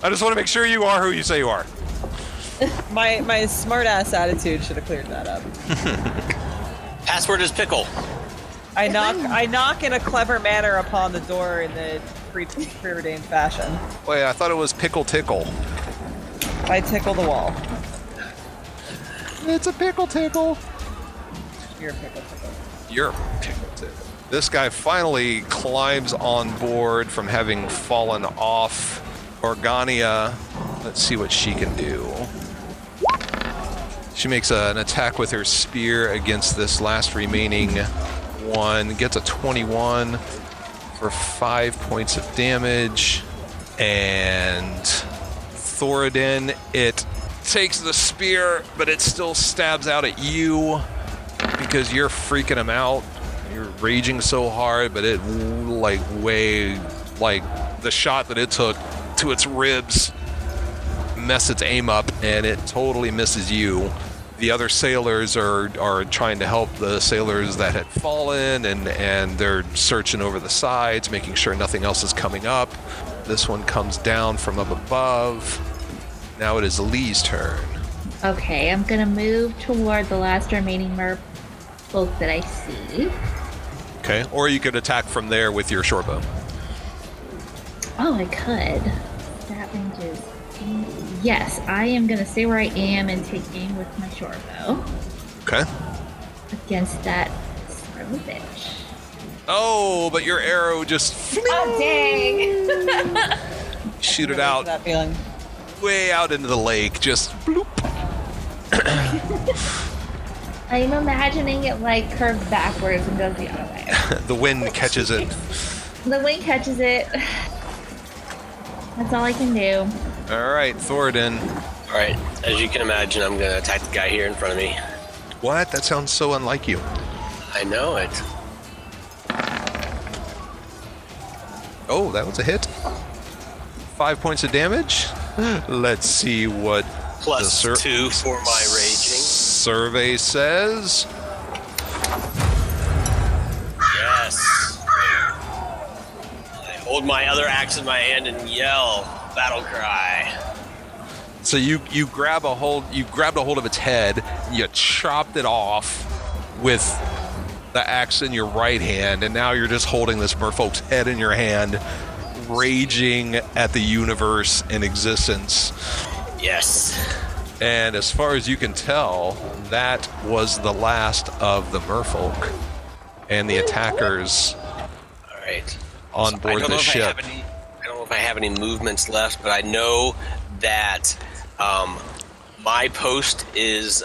I just want to make sure you are who you say you are. My smart-ass attitude should have cleared that up. Password is pickle. I knock in a clever manner upon the door in the preordained fashion. Wait, I thought it was pickle tickle. I tickle the wall. It's a pickle tickle. You're a pickle tickle. You're a pickle tickle. This guy finally climbs on board from having fallen off. Organia, let's see what she can do. She makes an attack with her spear against this last remaining one. Gets a 21 for 5 points of damage. And Thoradin, it takes the spear, but it still stabs out at you because you're freaking him out. You're raging so hard, but it the shot that it took to its ribs messed its aim up, and it totally misses you. The other sailors are trying to help the sailors that had fallen, and they're searching over the sides, making sure nothing else is coming up. This one comes down from up above. Now it is Lee's turn. Okay, I'm gonna move toward the last remaining merfolk that I see. Okay, or you could attack from there with your short bow. Oh, I could. That range is 80. Yes, I am going to stay where I am and take aim with my short bow. Okay. Against that son of a bitch. Oh, but your arrow just Oh, dang. shoot it out That feeling. way out into the lake. Just bloop. I'm imagining it like curves backwards and goes the other way. The wind catches it. The wind catches it. That's all I can do. All right, Thoradin. All right, as you can imagine, I'm going to attack the guy here in front of me. What? That sounds so unlike you. I know it. Oh, that was a hit. 5 points of damage. Let's see what Plus the 2 for my raging. survey says. Yes. I hold my other axe in my hand and yell, battle cry. So you grabbed a hold of its head, you chopped it off with the axe in your right hand, and now you're just holding this merfolk's head in your hand, raging at the universe in existence. Yes. And as far as you can tell, that was the last of the merfolk and the attackers All right. on board the ship. I don't know if I have any movements left, but I know that my post is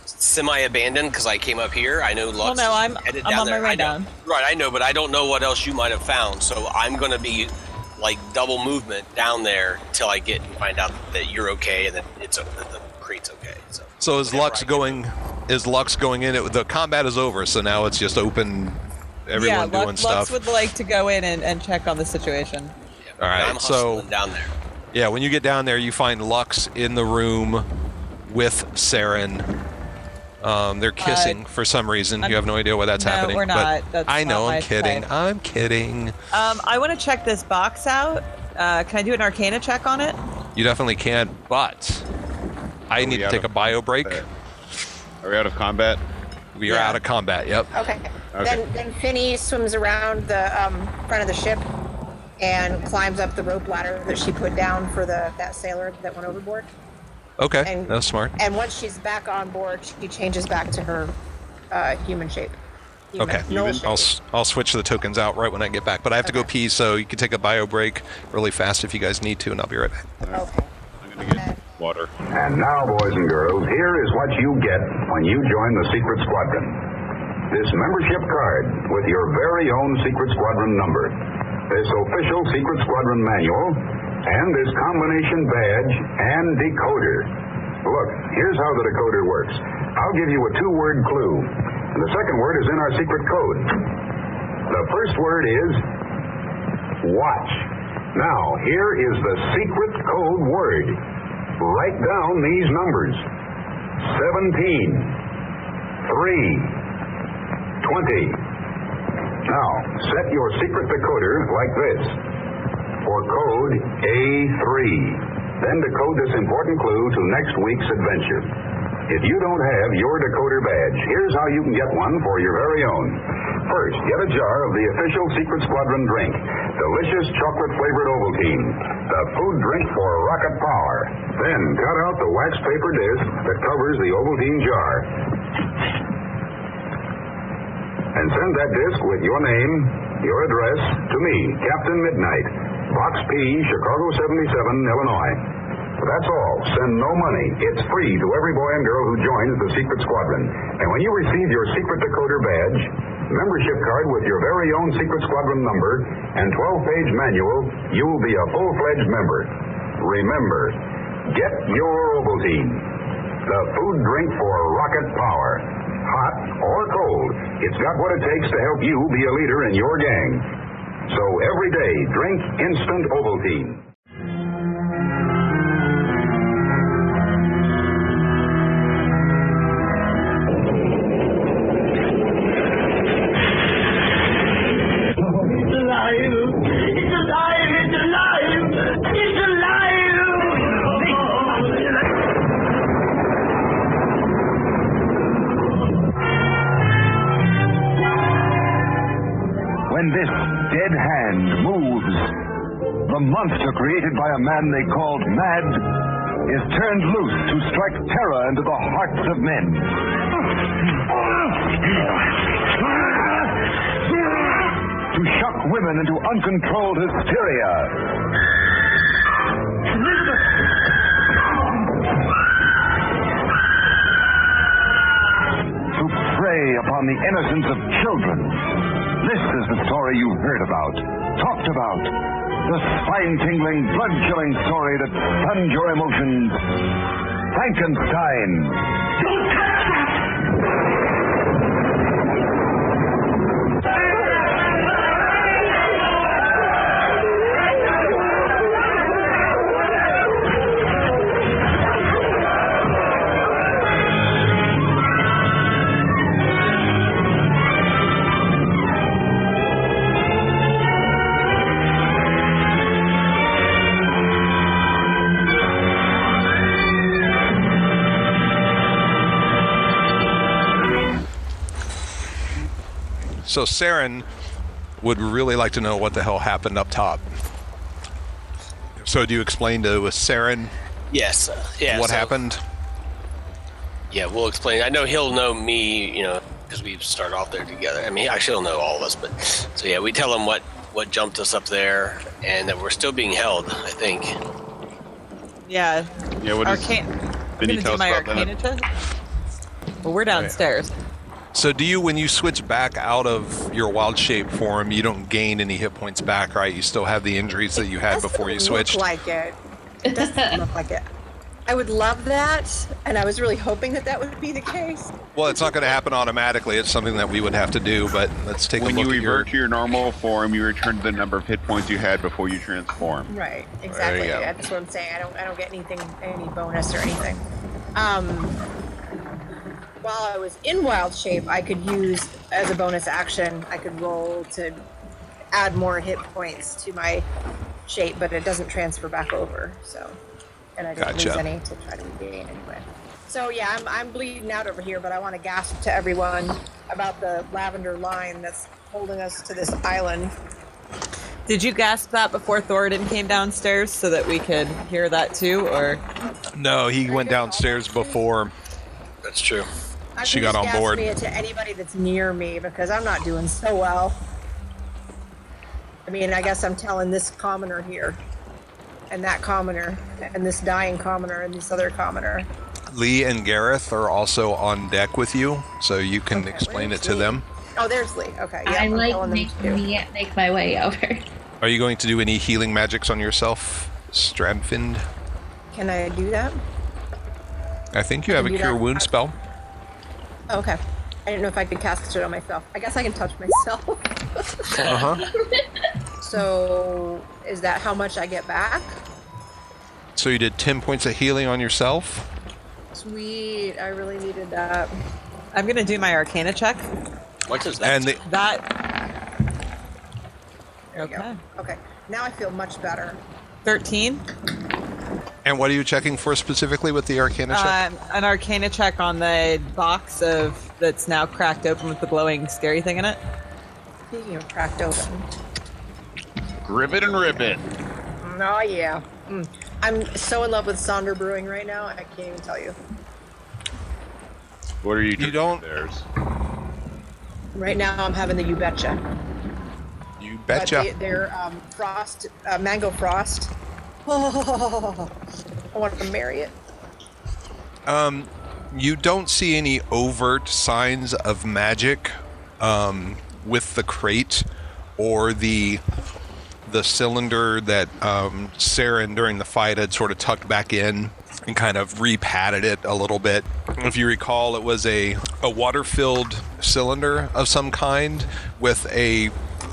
semi-abandoned because I came up here. I know Lux Well, no, I'm headed on down my there. way I know. down. Right, I know, but I don't know what else you might have found. So I'm going to be like double movement down there till I get and find out that you're okay and that that the crate's okay. So is Lux going in? The combat is over, so now it's just open. Everyone doing Lux stuff. would like to go in and check on the situation. All right, I'm hustling down there. Yeah, when you get down there, you find Lux in the room with Saren. They're kissing for some reason. You have no idea why that's happening. We're not. But That's I know. not I'm my kidding. type. I'm kidding. I want to check this box out. Can I do an Arcana check on it? You definitely can, but I need to take a bio break. Are we out of combat? We are out of combat. Yep. Okay. Then Finny swims around the front of the ship and climbs up the rope ladder that she put down for that sailor that went overboard. Okay, And- that's smart. And once she's back on board, she changes back to her human shape. Okay, Null shape. I'll switch the tokens out right when I get back. But I have to go pee, so you can take a bio break really fast if you guys need to, and I'll be right back. Okay. I'm gonna get water. And now, boys and girls, here is what you get when you join the Secret Squadron. This membership card with your very own Secret Squadron number, this official Secret Squadron manual, and this combination badge and decoder. Look, here's how the decoder works. I'll give you a two-word clue, and the second word is in our secret code. The first word is watch. Now, here is the secret code word. Write down these numbers. 17, 3, 20. Now, set your secret decoder like this. For code A3. Then decode this important clue to next week's adventure. If you don't have your decoder badge, here's how you can get one for your very own. First, get a jar of the official Secret Squadron drink, delicious chocolate-flavored Ovaltine, the food drink for rocket power. Then cut out the wax paper disc that covers the Ovaltine jar. And send that disc with your name, your address, to me, Captain Midnight, Box P, Chicago 77, Illinois. That's all. Send no money. It's free to every boy and girl who joins the Secret Squadron. And when you receive your secret decoder badge, membership card with your very own Secret Squadron number, and 12-page manual, you'll be a full-fledged member. Remember, get your Ovaltine, the food drink for rocket power. Hot or cold, it's got what it takes to help you be a leader in your gang. So every day, drink instant Ovaltine. It's alive! It's alive! It's alive! It's alive! When this dead hand moves, the monster created by a man they called Mad is turned loose to strike terror into the hearts of men. To shock women into uncontrolled hysteria. To prey upon the innocence of children. This is the story you heard about, talked about. The spine-tingling, blood-chilling story that stunned your emotions. Frankenstein. Don't touch that! So Saren would really like to know what the hell happened up top. So do you explain to Saren Yes. what happened? Yeah, we'll explain. I know he'll know me, because we started off there together. I mean, actually, he'll know all of us. But so yeah, we tell him what jumped us up there, and that we're still being held, I think. Yeah. Yeah, what is... I'm Vinny, gonna tell do us my about Arcana that. check. Well, we're downstairs. So do you, when you switch back out of your wild shape form, you don't gain any hit points back, right? You still have the injuries that you had before you switched? Look like it. It doesn't look like it. I would love that, and I was really hoping that would be the case. Well, it's not going to happen automatically. It's something that we would have to do, but let's take a look When you at revert to your normal form, you return to the number of hit points you had before you transform. Right, exactly. There you go. That's what I'm saying. I don't get any bonus or anything. While I was in wild shape, I could use, as a bonus action, I could roll to add more hit points to my shape, but it doesn't transfer back over, so. And I didn't lose any to try to regain anyway. So yeah, I'm bleeding out over here, but I want to gasp to everyone about the lavender line that's holding us to this island. Did you gasp that before Thoradin came downstairs so that we could hear that too, or? No, he went downstairs before. That's true. She got on board. Me to anybody that's near me because I'm not doing so well. I mean, I guess I'm telling this commoner here, and that commoner, and this dying commoner, and this other commoner. Lee and Gareth are also on deck with you, so you can explain it to them. Oh, there's Lee. Okay, yeah. I make my way over. Are you going to do any healing magics on yourself, Stradfind? Can I do that? I think you have a cure wound spell. Okay. I didn't know if I could cast it on myself. I guess I can touch myself. So, is that how much I get back? So you did 10 points of healing on yourself? Sweet. I really needed that. I'm going to do my Arcana check. What does that do? There you go. Okay. Now I feel much better. 13. And what are you checking for specifically with the Arcana check? An Arcana check on the box that's now cracked open with the glowing scary thing in it. Speaking of cracked open. Ribbit and ribbit. Oh, yeah. I'm so in love with Sonder Brewing right now, I can't even tell you. What are you You don't- Theirs? Right now I'm having the You Betcha. You betcha. They're frost, mango frost. Oh, I want to marry it. You don't see any overt signs of magic with the crate or the cylinder that Saren during the fight had sort of tucked back in and kind of re-padded it a little bit. If you recall, it was a water-filled cylinder of some kind with a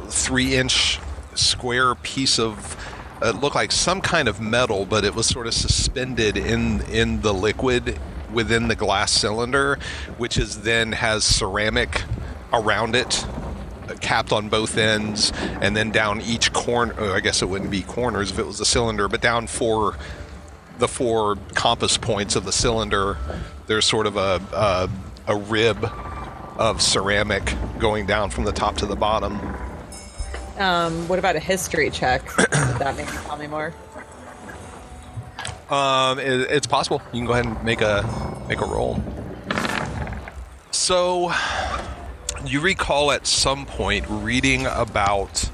3-inch square piece of, it looked like some kind of metal, but it was sort of suspended in the liquid within the glass cylinder, which then has ceramic around it, capped on both ends, and then down each corner. I guess it wouldn't be corners if it was a cylinder, but down the four compass points of the cylinder, there's sort of a rib of ceramic going down from the top to the bottom. What about a history check? Would that maybe tell me more? It's possible. You can go ahead and make a roll. So, you recall at some point reading about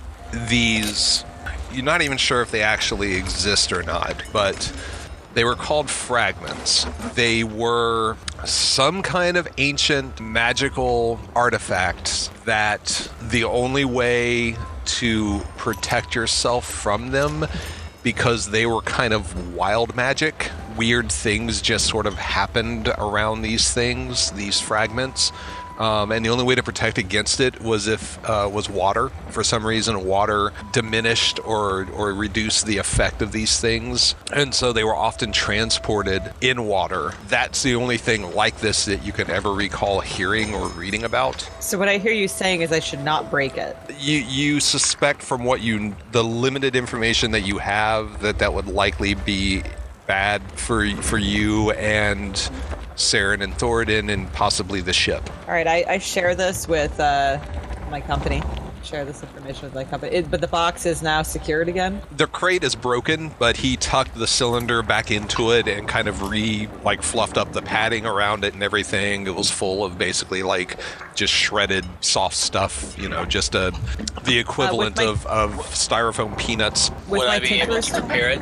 these. You're not even sure if they actually exist or not, but they were called fragments. They were some kind of ancient magical artifacts that the only way to protect yourself from them, because they were kind of wild magic, weird things just sort of happened around these things, these fragments. And the only way to protect against it was if was water. For some reason, water diminished or reduced the effect of these things, and so they were often transported in water. That's the only thing like this that you can ever recall hearing or reading about. So what I hear you saying is I should not break it. You suspect from the limited information that you have that would likely be bad for you and Saren and Thoradin and possibly the ship. All right, I share this with my company. Share this information with my company. But the box is now secured again? The crate is broken, but he tucked the cylinder back into it and kind of fluffed up the padding around it and everything. It was full of basically just shredded soft stuff, just the equivalent of styrofoam peanuts. With Would my I be able tinker's to repair it?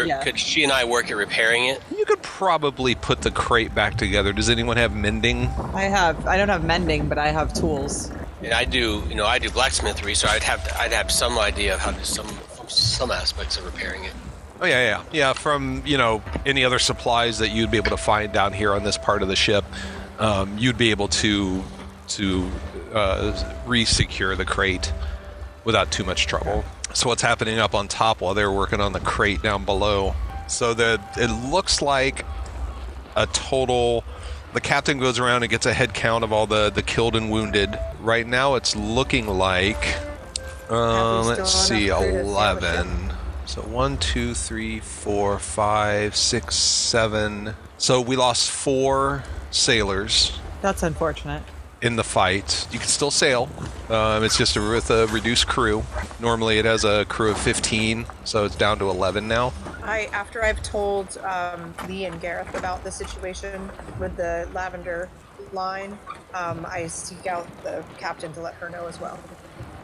Yeah, Could she and I work at repairing it? You could probably put the crate back together. Does anyone have mending? I don't have mending, but I have tools. And I do blacksmithery, so I'd have some idea of how to some aspects of repairing it. Oh yeah. From any other supplies that you'd be able to find down here on this part of the ship, you'd be able to re-secure the crate without too much trouble. So what's happening up on top while they're working on the crate down below? So it looks like a total. The captain goes around and gets a head count of all the killed and wounded. Right now it's looking like, let's see, 11. So 1, 2, 3, 4, 5, 6, 7. So we lost 4 sailors. That's unfortunate. In the fight. You can still sail. It's just with a reduced crew. Normally it has a crew of 15, so it's down to 11 now. After I've told Lee and Gareth about the situation with the lavender line, I seek out the captain to let her know as well.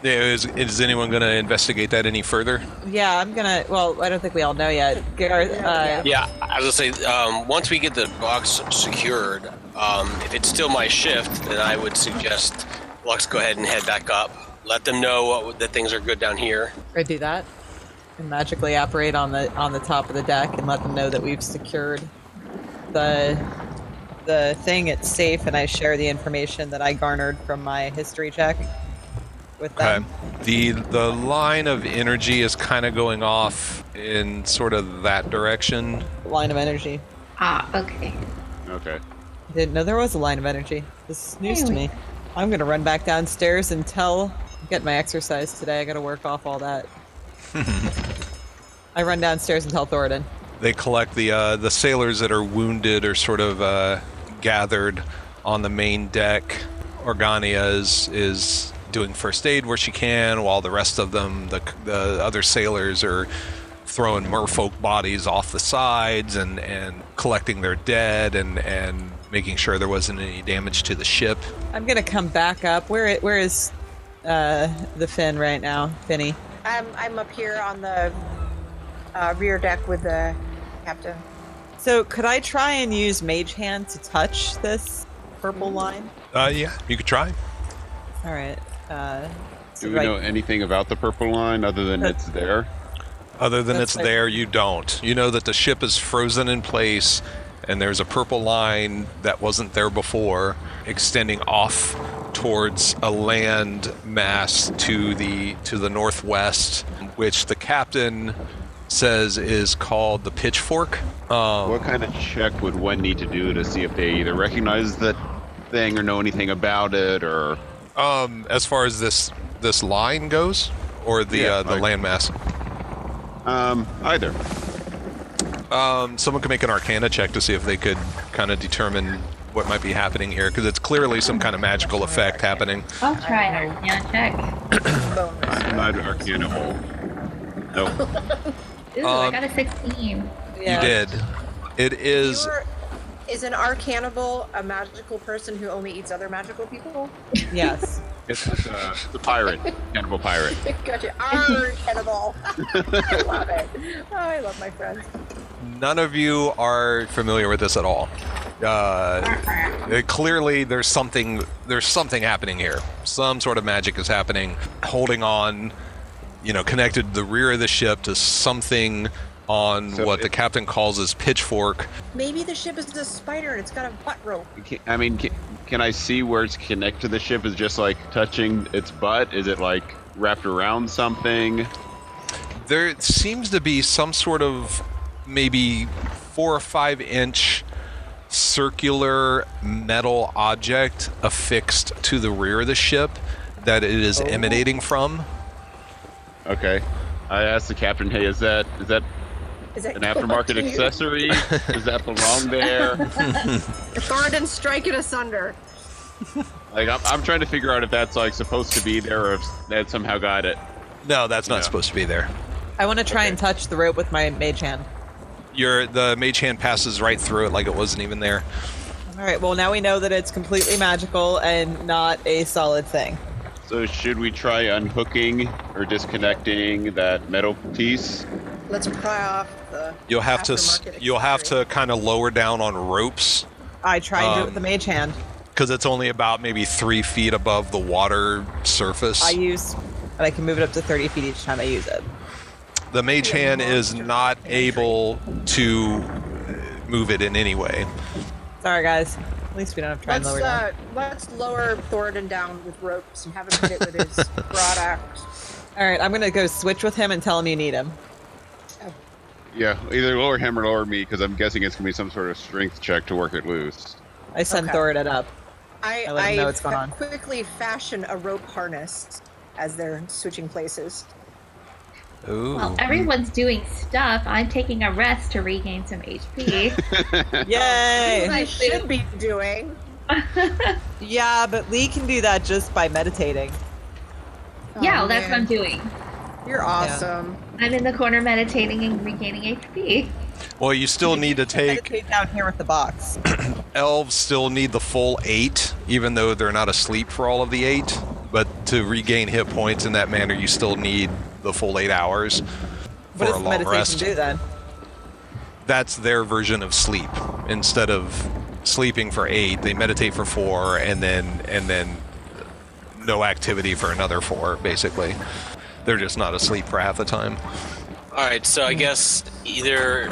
Yeah, is anyone going to investigate that any further? Yeah, I'm gonna. Well, I don't think we all know yet. Gareth. Yeah, I was gonna say once we get the box secured, if it's still my shift, then I would suggest Lux go ahead and head back up. Let them know that things are good down here. I do that and magically operate on the top of the deck and let them know that we've secured the thing. It's safe, and I share the information that I garnered from my history check with them. Okay. The line of energy is kind of going off in sort of that direction. Line of energy. Okay. Okay. I didn't know there was a line of energy. This is news to me. I'm gonna run back downstairs and get my exercise today. I gotta work off all that. I run downstairs and tell Thoradin. They collect the sailors that are wounded are sort of gathered on the main deck. Organia is doing first aid where she can, while the rest of them, the other sailors, are throwing merfolk bodies off the sides and collecting their dead and making sure there wasn't any damage to the ship. I'm gonna come back up. Where is the Finn right now, Finny? I'm up here on the rear deck with the captain. So could I try and use Mage Hand to touch this purple line? Yeah, you could try. All right. Do we know anything about the purple line other than it's there? Other than it's there, you don't. You know that the ship is frozen in place, and there's a purple line that wasn't there before, extending off towards a land mass to the northwest, which the captain says is called the Pitchfork. What kind of check would one need to do to see if they either recognize that thing or know anything about it, or as far as this line goes, or the landmass? Either. Someone could make an Arcana check to see if they could kind of determine what might be happening here, because it's clearly some kind of magical effect happening. I'll try an Arcana check. Not Arcanable. Nope. Ooh, I got a 16. Yeah. You did. It is. Is an Arcanable a magical person who only eats other magical people? Yes. It's a pirate. Cannibal pirate. Gotcha. Arcanable. I love it. Oh, I love my friends. None of you are familiar with this at all. Clearly, there's something happening here. Some sort of magic is happening. Holding on, connected to the rear of the ship to something on what the captain calls his pitchfork. Maybe the ship is a spider and it's got a butt rope. Can I see where it's connected to the ship? Is it just like touching its butt? Is it like wrapped around something? There seems to be some sort of maybe 4 or 5 inch circular metal object affixed to the rear of the ship that it is emanating from. Okay. I asked the captain, hey, is that an aftermarket accessory? Does that belong there? Thoradin, strike it asunder. Like, I'm trying to figure out if that's like supposed to be there or if that somehow got it. No, that's not supposed to be there. I want to try and touch the rope with my mage hand. The mage hand passes right through it like it wasn't even there. All right, well, now we know that it's completely magical and not a solid thing. So should we try unhooking or disconnecting that metal piece? Let's pry off the. You'll have to kind of lower down on ropes. I tried to do it with the mage hand. Because it's only about maybe 3 feet above the water surface. I can move it up to 30 feet each time I use it. The mage hand is not able to move it in any way. Sorry, guys. At least we don't have to try and lower down. Let's lower Thoradin down with ropes and have him hit it with his broad axe. All right, I'm going to go switch with him and tell him you need him. Yeah, either lower him or lower me, because I'm guessing it's going to be some sort of strength check to work it loose. I send Thoradin up. I let him know what's going on. Quickly fashion a rope harness as they're switching places. Ooh. Well, everyone's doing stuff. I'm taking a rest to regain some HP. Yay! I should be doing. Yeah, but Lee can do that just by meditating. Yeah, well, Oh, that's what I'm doing. You're awesome. I'm in the corner meditating and regaining HP. Well, you still need to take... Meditate down here with the box. Elves still need the full 8, even though they're not asleep for all of the 8. But to regain hit points in that manner, you still need the full 8 hours for a long meditation rest. do then? That's their version of sleep. Instead of sleeping for 8, they meditate for 4, and then no activity for another 4. Basically, they're just not asleep for half the time. All right, so I guess either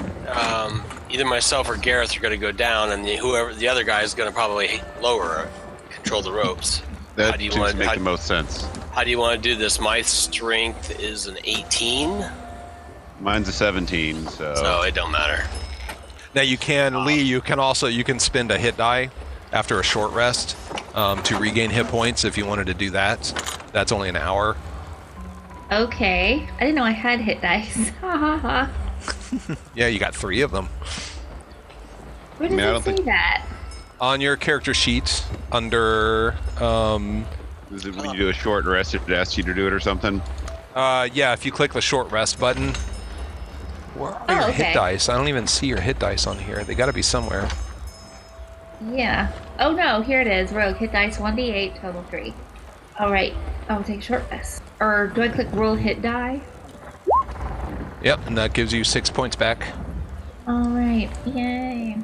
myself or Gareth are going to go down, and the other guy is going to probably control the ropes. That seems to make the most sense. How do you want to do this? My strength is an 18. Mine's a 17, So it don't matter. Now you can, Lee, you can spend a hit die after a short rest to regain hit points if you wanted to do that. That's only an hour. Okay. I didn't know I had hit dice. Ha ha ha. Yeah, you got 3 of them. Where does it say that? On your character sheet, under... Is it when you do a short rest, it asks you to do it or something? Yeah, if you click the short rest button. Where are your hit dice? I don't even see your hit dice on here. They gotta be somewhere. Yeah. Oh no, here it is. Rogue hit dice 1d8, total 3. Alright, I'll take a short rest. Or do I click roll hit die? Yep, and that gives you 6 points back. Alright, yay.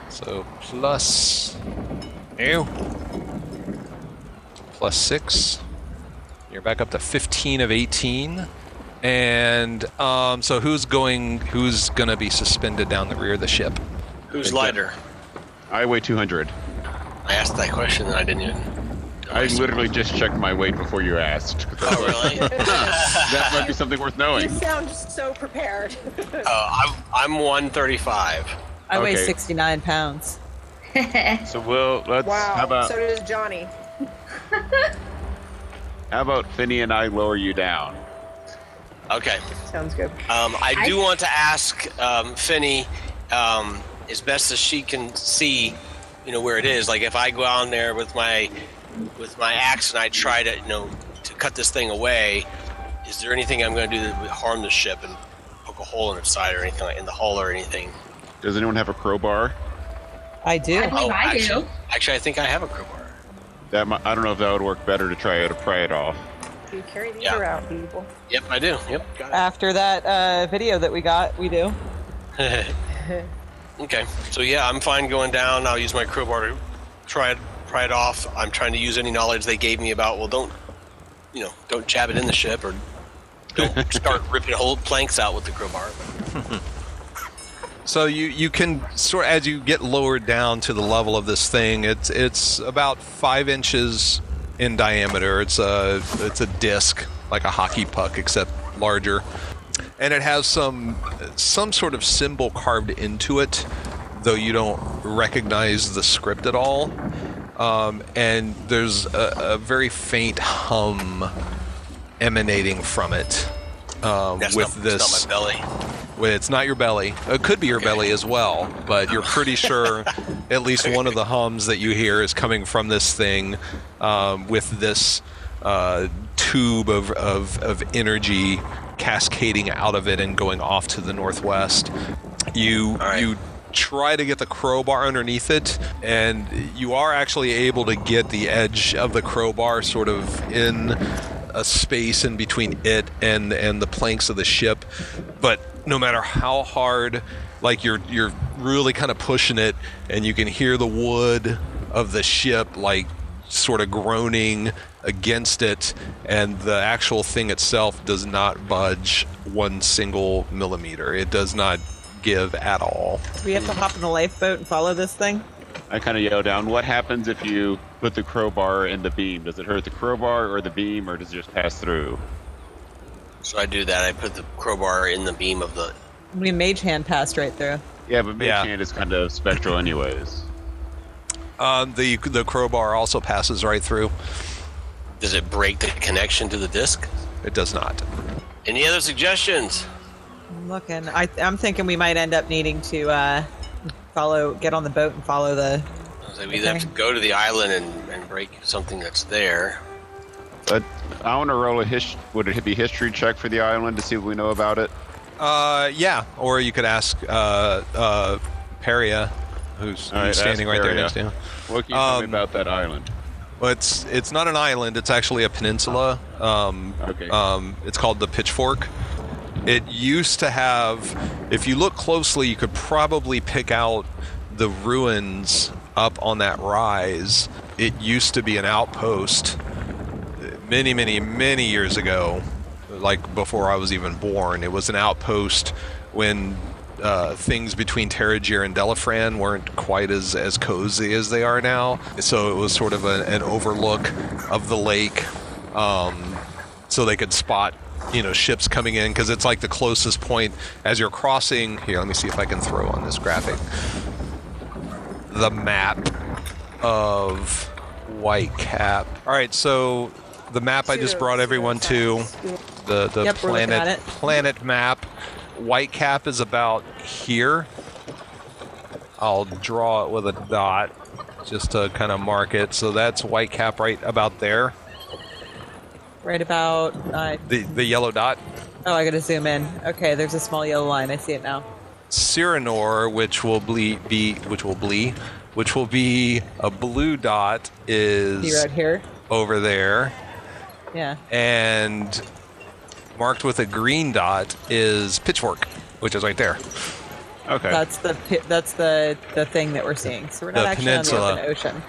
So plus... plus 6. You're back up to 15 of 18. And so who's gonna be suspended down the rear of the ship? Who's lighter? I weigh 200. I asked that question and I didn't even... I literally just checked my weight before you asked. Oh, really? That might be something worth knowing. You sound so prepared. I'm 135. I weigh Okay. 69 pounds. So let's. Wow. How about So does Johnny. Finney and I lower you down? Okay. Sounds good. I do want to ask Finney, as best as she can see, where it is. Like if I go on there with my axe and I try to to cut this thing away, is there anything I'm going to do that would harm the ship and poke a hole in its side or anything, like in the hull or anything? Does anyone have a crowbar? I do. I believe I do. Actually, I think I have a crowbar. I don't know if that would work better to try to pry it off. You carry these Yeah. around, people. Yep, I do. Yep, got After that video that we got, we do. it. Okay, so yeah, I'm fine going down. I'll use my crowbar to pry it off. I'm trying to use any knowledge they gave me about, well, don't jab it in the ship or don't start ripping whole planks out with the crowbar. So you can sort as you get lowered down to the level of this thing, it's about 5 inches in diameter. It's a disc like a hockey puck except larger, and it has some sort of symbol carved into it, though you don't recognize the script at all. And there's a very faint hum emanating from it. It's not my belly. Well, it's not your belly. It could be your belly as well, but you're pretty sure at least one of the hums that you hear is coming from this thing with this tube of energy cascading out of it and going off to the northwest. You try to get the crowbar underneath it, and you are actually able to get the edge of the crowbar sort of in a space in between it and the planks of the ship. But no matter how hard, like you're really kind of pushing it, and you can hear the wood of the ship like sort of groaning against it, and the actual thing itself does not budge 1 single millimeter. It does not give at all. Do we have to hop in the lifeboat and follow this thing? I kind of yell down, what happens if you put the crowbar in the beam? Does it hurt the crowbar or the beam, or does it just pass through? So I do that. I put the crowbar in the beam of the... Mage Hand passed right through. Yeah, but Mage Hand is kind of spectral anyways. The crowbar also passes right through. Does it break the connection to the disc? It does not. Any other suggestions? I'm looking. I'm thinking we might end up needing to get on the boat and follow the... So we either have to go to the island and break something that's there. But I want to roll would it be history check for the island to see what we know about it? Yeah. Or you could ask Peria, who's standing right there next to you. What can you tell me about that island? Well, it's not an island. It's actually a peninsula. Okay. It's called the Pitchfork. It used to have, if you look closely, you could probably pick out the ruins up on that rise. It used to be an outpost many, many, many years ago, like before I was even born. It was an outpost when things between Terrigier and Delephran weren't quite as cozy as they are now. So it was sort of an overlook of the lake, so they could spot ships coming in, because it's like the closest point as you're crossing. Here, let me see if I can throw on this graphic the map of Whitecap. All right, so the map I just brought everyone to, the planet map. Whitecap is about here. I'll draw it with a dot just to kind of mark it. So that's Whitecap right about there. Right about... the yellow dot? Oh, I gotta zoom in. Okay, there's a small yellow line. I see it now. Cyranor, which will be a blue dot, is right here over there. Yeah. And marked with a green dot is Pitchfork, which is right there. Okay. That's the thing that we're seeing. So we're not actually peninsula. on the open ocean.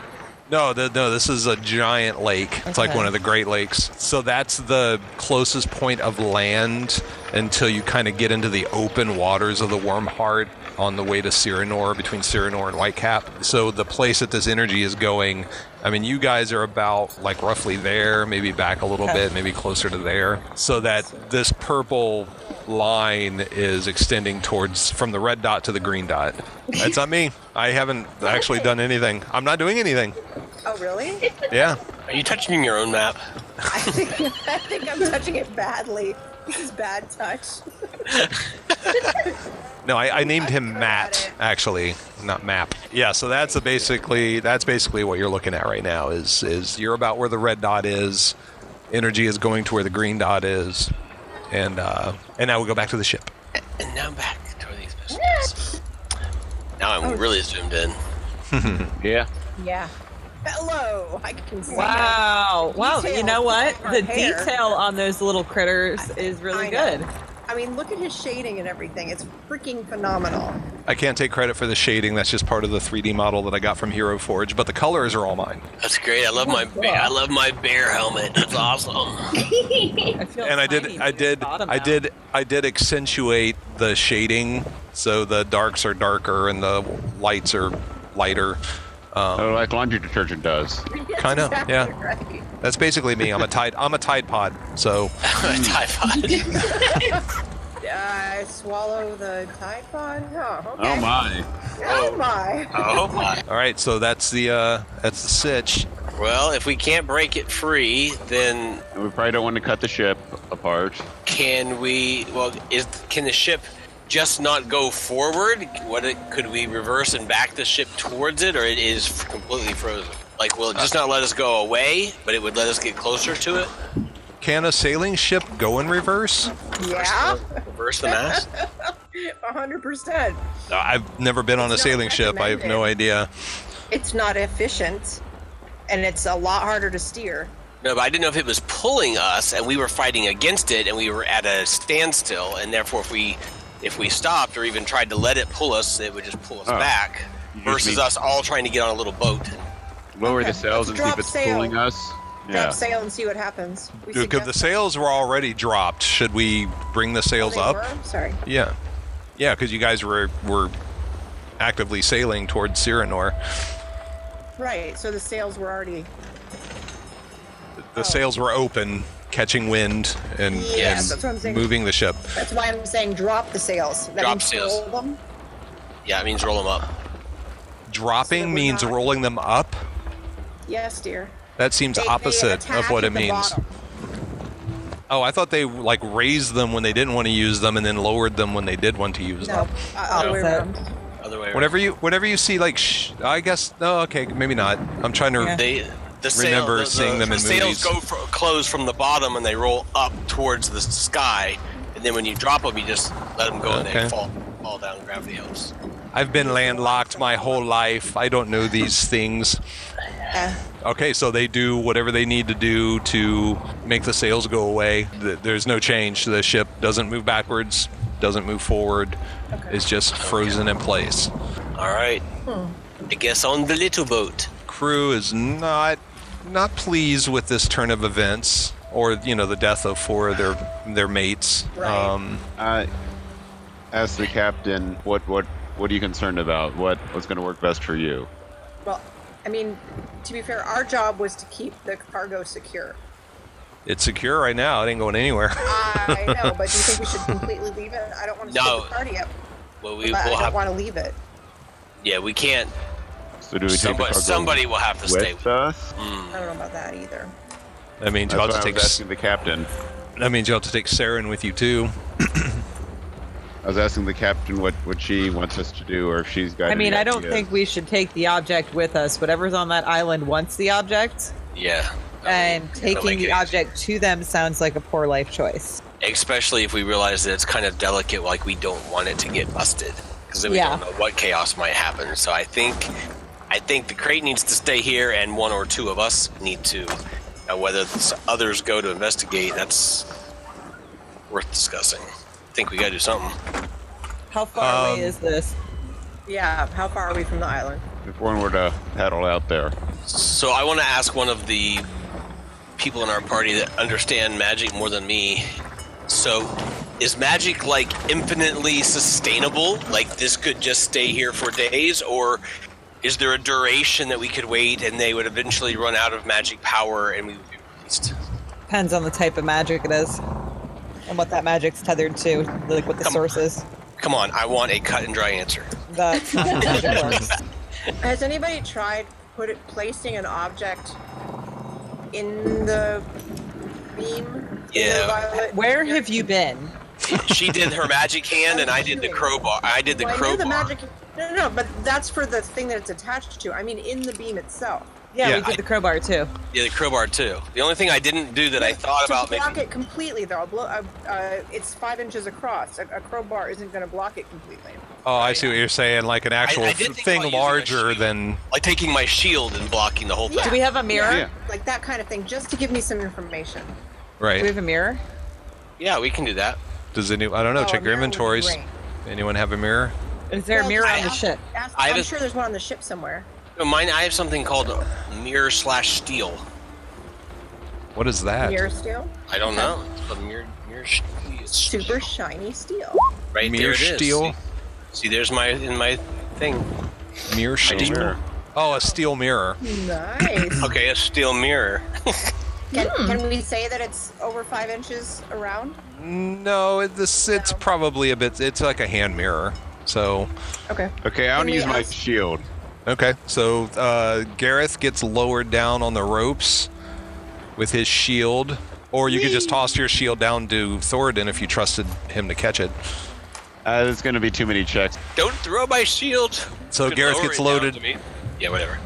No, this is a giant lake. It's like one of the Great Lakes. So that's the closest point of land until you kind of get into the open waters of the Wyrmheart on the way to Cyranor, between Cyranor and Whitecap. So the place that this energy is going, I mean, you guys are about like roughly there, maybe back a little bit, maybe closer to there. So that this purple line is extending from the red dot to the green dot. That's not me. I haven't actually done anything. I'm not doing anything. Oh, really? Yeah. Are you touching your own map? I think I'm touching it badly. This is bad touch. No, I named him Matt, actually, not Map. Yeah, so that's basically what you're looking at right now. Is you're about where the red dot is, energy is going to where the green dot is, and now we go back to the ship. And now back to these messages. Now I'm really zoomed in. Yeah. Yeah. Hello. I can see. Wow. Wow. Detail You know what? on The her hair. detail on those little critters is really I know. good. I mean, look at his shading and everything. It's freaking phenomenal. I can't take credit for the shading. That's just part of the 3D model that I got from Hero Forge. But the colors are all mine. That's great. I love my bear. I love my bear helmet. That's awesome. I feel And I tiny near the did bottom now. accentuate the shading, so the darks are darker and the lights are lighter. Oh, like laundry detergent does. Kinda, Exactly yeah. right. That's basically me. I'm a Tide Pod. So Typhod. I swallow the Tide Pod? Oh, okay. Oh my. Oh my. Oh my. all right, so that's the sitch. Well, if we can't break it free, then And we probably don't want to cut the ship apart. can we? Well, can the ship just not go forward? Could we reverse and back the ship towards it, or it is completely frozen? Like, will it just not let us go away, but it would let us get closer to it? Can a sailing ship go in reverse? Yeah. Reverse the mast? 100%. I've never been on a It's not sailing ship. I have no idea. It's not efficient, and it's a lot harder to steer. No, but I didn't know if it was pulling us, and we were fighting against it, and we were at a standstill, and therefore if we stopped or even tried to let it pull us, it would just pull us back. You just Versus need- us all trying to get on a little boat. Lower the Okay, sails let's and see if drop it's sail. pulling us. Drop Yeah. sail and see what happens. We Good, because the suggest- sails were already dropped. Should we bring the Oh, sails they up? were? Sorry. Yeah, because you guys were actively sailing towards Cyranor. Right, so the sails were already... The sails were open, catching wind and, Yes, that's what I'm and saying. moving the ship. That's why I'm saying drop the sails. That Drop means sails. roll them. Yeah, it means roll them up. Dropping So we're means not- rolling them up. Yes, dear. That seems They opposite attack of what at it the means. bottom. Oh, I thought they like raised them when they didn't want to use them, and then lowered them when they did want to use No, them. other way So- around. Other way around. Whenever you see like, I guess no, okay, maybe not. I'm trying to. Yeah. Remember seeing them in the sails movies. go close from the bottom and they roll up towards the sky, and then when you drop them, you just let them go and Okay. they fall down. Gravity helps. I've been landlocked my whole life. I don't know these things. Okay, so they do whatever they need to do to make the sails go away. There's no change. The ship doesn't move backwards, doesn't move forward. It's just frozen in place. All right. I guess on the little boat. Crew is not pleased with this turn of events, or the death of 4 of their mates. Right. As the captain, what are you concerned about? What's going to work best for you? Well, I mean, to be fair, our job was to keep the cargo secure. It's secure right now. It ain't going anywhere. I know, but do you think we should completely leave it? I don't want to No. split the party up. Well, But I don't want to leave it. Yeah, we can't. So do we take the cargo Somebody will have to stay. with us? I don't know about that either. That means That's you'll why have I to was take. asking the captain. That means you'll have to take Saren with you too. I was asking the captain what she wants us to do, or if she's got. I mean, any I don't ideas. think we should take the object with us. Whatever's on that island wants the object, Yeah. and taking the object to them sounds like a poor life choice. Especially if we realize that it's kind of delicate, like we don't want it to get busted, because then we Yeah. don't know what chaos might happen. So I think the crate needs to stay here, and 1 or 2 of us need to. Whether others go to investigate, that's worth discussing. I think we gotta do something. How far away is this? Yeah, how far are we from the island? If one were to paddle out there, So I want to ask one of the people in our party that understand magic more than me. So is magic like infinitely sustainable? Like this could just stay here for days, or is there a duration that we could wait and they would eventually run out of magic power and we would be released? Depends on the type of magic it is, and what that magic's tethered to, like what the source is. Come on, I want a cut and dry answer. That's not how magic works. Has anybody tried placing an object in the beam? Yeah. In the violet? Where have you been? She did her magic hand and I did the crowbar. I did the Well, I knew crowbar. the magic. No, but that's for the thing that it's attached to. I mean, in the beam itself. Yeah, we did the crowbar too. Yeah, the crowbar too. The only thing I didn't do that I thought about to block making... it completely, though. It's 5 inches across. A crowbar isn't going to block it completely. Oh, I see what you're saying. Like an actual I did think thing about using a larger shield. than. Like taking my shield and blocking the whole thing. Do we have a mirror? Yeah. Like that kind of thing, just to give me some information. Do we Right. have a mirror? Yeah, we can do that. Does anyone? I don't know. Oh, Check a your mirror would be inventories. great. Anyone have a mirror? Is there a mirror on the ship? I'm sure there's one on the ship somewhere. No, mine. I have something called mirror/steel. What is that? Mirror steel? I don't know. It's called mirror steel. Super shiny steel. Right Mirror there it is. steel? See, there's my thing. Mirror steel. Mirror. Oh, a steel mirror. Nice. Okay, a steel mirror. Can we say that it's over 5 inches around? No, it's probably a bit. It's like a hand mirror. So, Okay. Okay, I want to Can we use my ask- shield. okay. So Gareth gets lowered down on the ropes with his shield, or you could just toss your shield down to Thoradin if you trusted him to catch it. There's going to be too many checks. Don't throw my shield. So You can Gareth lower gets it down loaded. to me. Yeah, whatever.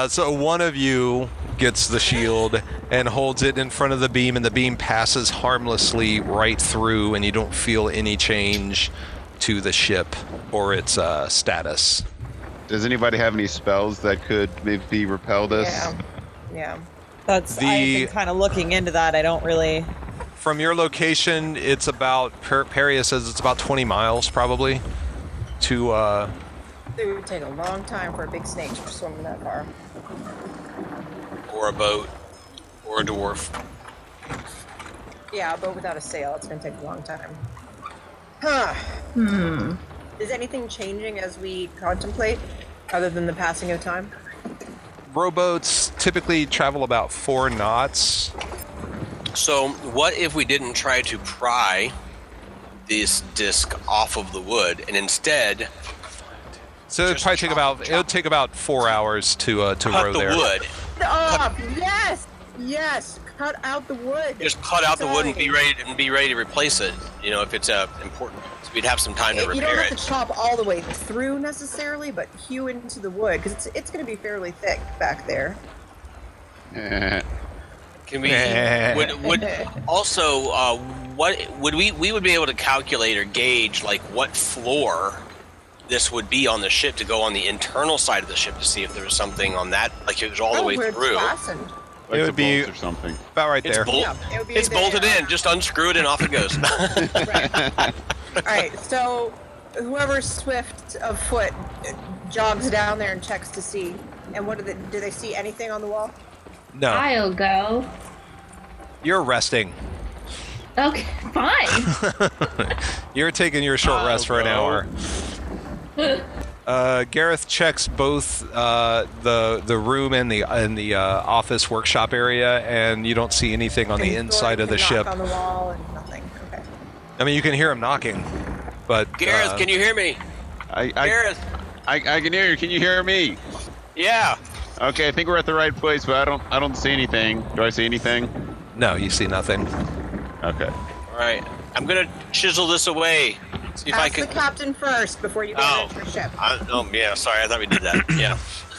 So one of you gets the shield and holds it in front of the beam, and the beam passes harmlessly right through, and you don't feel any change to the ship or its status. Does anybody have any spells that could maybe repel this? Yeah. I've been kind of looking into that. I don't really. From your location, it's about, Peria says it's about 20 miles probably to, It would take a long time for a big snake to swim that far. Or a boat. Or a dwarf. Yeah, but without a sail, it's going to take a long time. Huh. Is anything changing as we contemplate, other than the passing of time? rowboats typically travel about 4 knots. So what if we didn't try to pry this disc off of the wood and instead So it'd Just probably take chop- about chop. it would take about 4 hours to row cut the there. wood? Oh, yes! Cut out the wood. Just cut out the wood and be Sorry. ready to replace it. You know, if it's important, so we'd have some time to You don't repair have it. to chop all the way through necessarily, but hew into the wood because it's going to be fairly thick back there. Can we? would also what would we would be able to calculate or gauge like what floor this would be on the ship to go on the internal side of the ship to see if there was something on that, like it was all the way where it's through. fastened. Like It the would be- bolts or something. About right It's, there. bolt- Yeah, it would be it's there. bolted in. Just unscrew it and off it goes. Right. All right, so whoever's swift of foot jogs down there and checks to see. And what do they see anything on the wall? No, I'll go. you're resting. Okay, fine. You're taking your short rest for an hour. Gareth checks both the room and the office workshop area, and you don't see anything on the And inside of the knock ship. on the wall and nothing. Okay. I mean, you can hear him knocking, but Gareth, can you hear me? I Gareth. can hear you. Can you hear me? Yeah. Okay, I think we're at the right place, but I don't see anything. Do I see anything? No, you see nothing. Okay. All right. I'm gonna chisel this away. See if I Ask can. the captain first before you go Oh. into the ship. Oh, yeah. Sorry, I thought we did that. Yeah.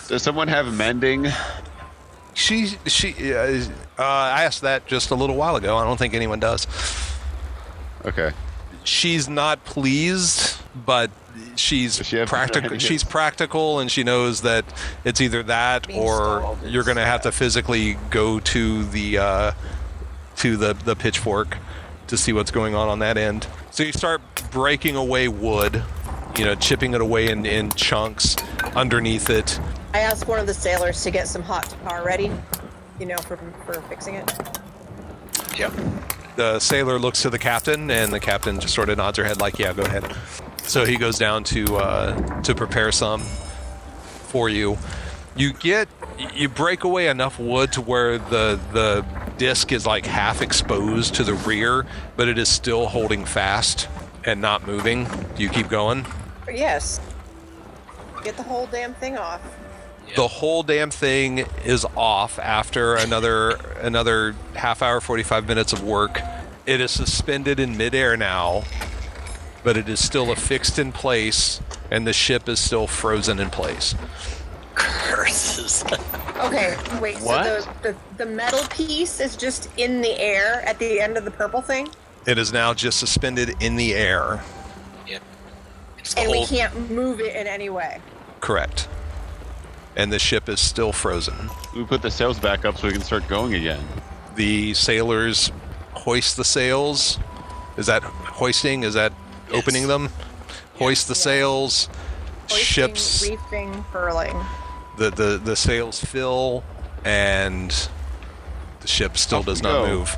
Does someone have mending? I asked that just a little while ago. I don't think anyone does. Okay. She's not pleased, but she's Does she have practical. any She's hints? practical, and she knows that it's either that Being or stalled you're is going to have to physically go to the pitchfork to see what's going on that end. So you start breaking away wood, chipping it away in chunks underneath it. I asked one of the sailors to get some hot tar ready, for fixing it. Yep. The sailor looks to the captain, and the captain just sort of nods her head like, yeah, go ahead. So he goes down to prepare some for you. You break away enough wood to where the disc is like half exposed to the rear, but it is still holding fast and not moving. Do you keep going? Yes. Get the whole damn thing off. The whole damn thing is off after another half hour, 45 minutes of work. It is suspended in midair now, but it is still affixed in place, and the ship is still frozen in place. Curses. Okay, wait. What? So the metal piece is just in the air at the end of the purple thing, It is now just suspended in the air. Yep. It's the and we whole. can't move it in any way. Correct. And the ship is still frozen. We put the sails back up so we can start going again. The sailors hoist the sails. Is that hoisting? Is that opening them? Hoist the sails. Hoisting, Ships. reefing, furling. The sails fill, and the ship still does not go. move.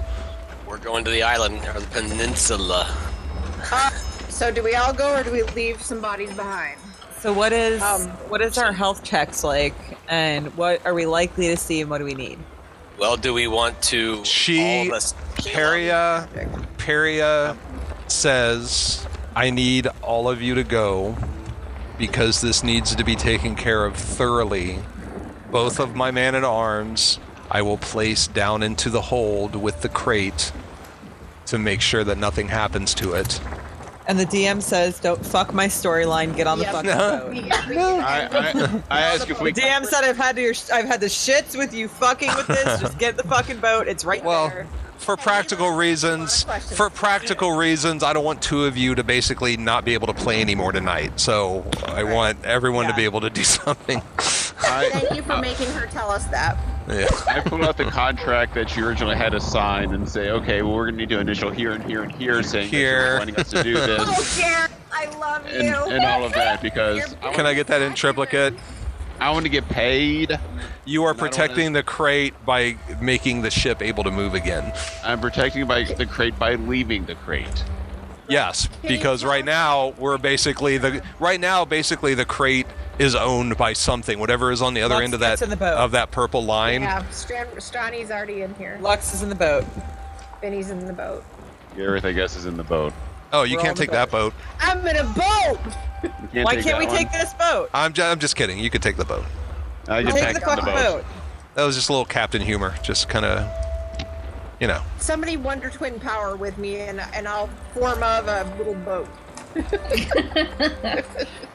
We're going to the island or the peninsula. So do we all go, or do we leave some bodies behind? So what is our health checks like, and what are we likely to see, and what do we need? Well, do we want to? all of us Peria says, I need all of you to go because this needs to be taken care of thoroughly. Both of my man-at-arms I will place down into the hold with the crate to make sure that nothing happens to it. And the DM says, "Don't fuck my storyline. Get on the Yep. fucking boat." I ask if we. The DM said, "I've had the shits with you fucking with this. Just get the fucking boat. It's right there." For practical reasons, I don't want two of you to basically not be able to play anymore tonight. So I want everyone to be able to do something. Thank you for making her tell us that. Yeah. I pull out the contract that you originally had us sign and say, okay, well, we're going to need to initial here and here and here, saying that you're wanting us to do this. Oh, Garrett, I love you. And all of that, because Can I get that in triplicate? I want to get paid. You are protecting the crate by making the ship able to move again. I'm protecting the crate by leaving the crate. Yes, because right now basically the crate is owned by something, whatever is on the other Lux end of gets in the boat. that purple line. Yeah, Strani's already in here. Lux is in the boat. Benny's in the boat. Gareth, I guess, is in the boat. Oh, you We're can't on the take that boat. I'm in a boat. Why can't we take this boat? I'm just kidding. You could take the boat. I get Take back the on the fucking boat. boat. That was just a little captain humor, just kind of, Somebody Wonder Twin power with me, and I'll form of a little boat.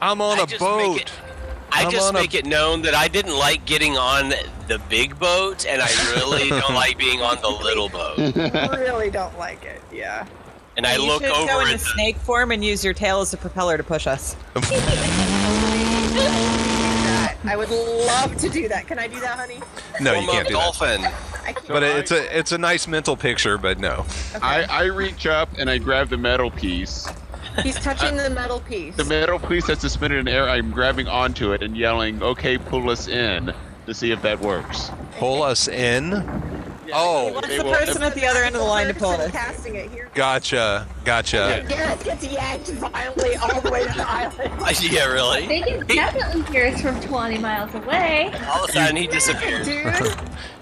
I'm on a boat. I just make it known that I didn't like getting on the big boat, and I really don't like being on the little boat. Really don't like it. Yeah. And I You look should over go at into snake form and use your tail as a propeller to push us. I would love to do that. Can I do that, honey? No, you form can't of do that. dolphin. I can't. But it's a nice mental picture, but no. I reach up and I grab the metal piece. He's touching the metal piece. The metal piece that's suspended in air, I'm grabbing onto it and yelling, okay, pull us in, to see if that works. Pull us in. He Oh, wants they the will- person at the other end of the line to pull us. Casting it here. gotcha. Garrett gets yanked violently all the way to the island. Yeah, really? They can definitely hear us from 20 miles away. All of a sudden, he disappeared. Dude,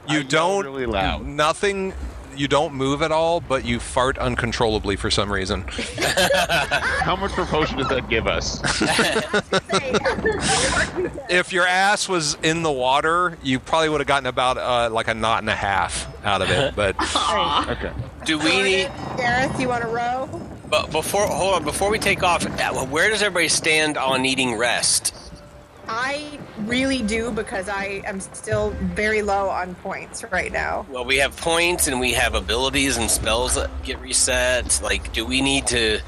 You don't really loud. nothing. You don't move at all, but you fart uncontrollably for some reason. How much propulsion does that give us? If your ass was in the water, you probably would have gotten about like a knot and a half out of it. But Okay. Do we need? Gareth, you want to row? But before we take off, where does everybody stand on needing rest? I really do, because I am still very low on points right now. Well, we have points and we have abilities and spells that get reset. Like, do we need to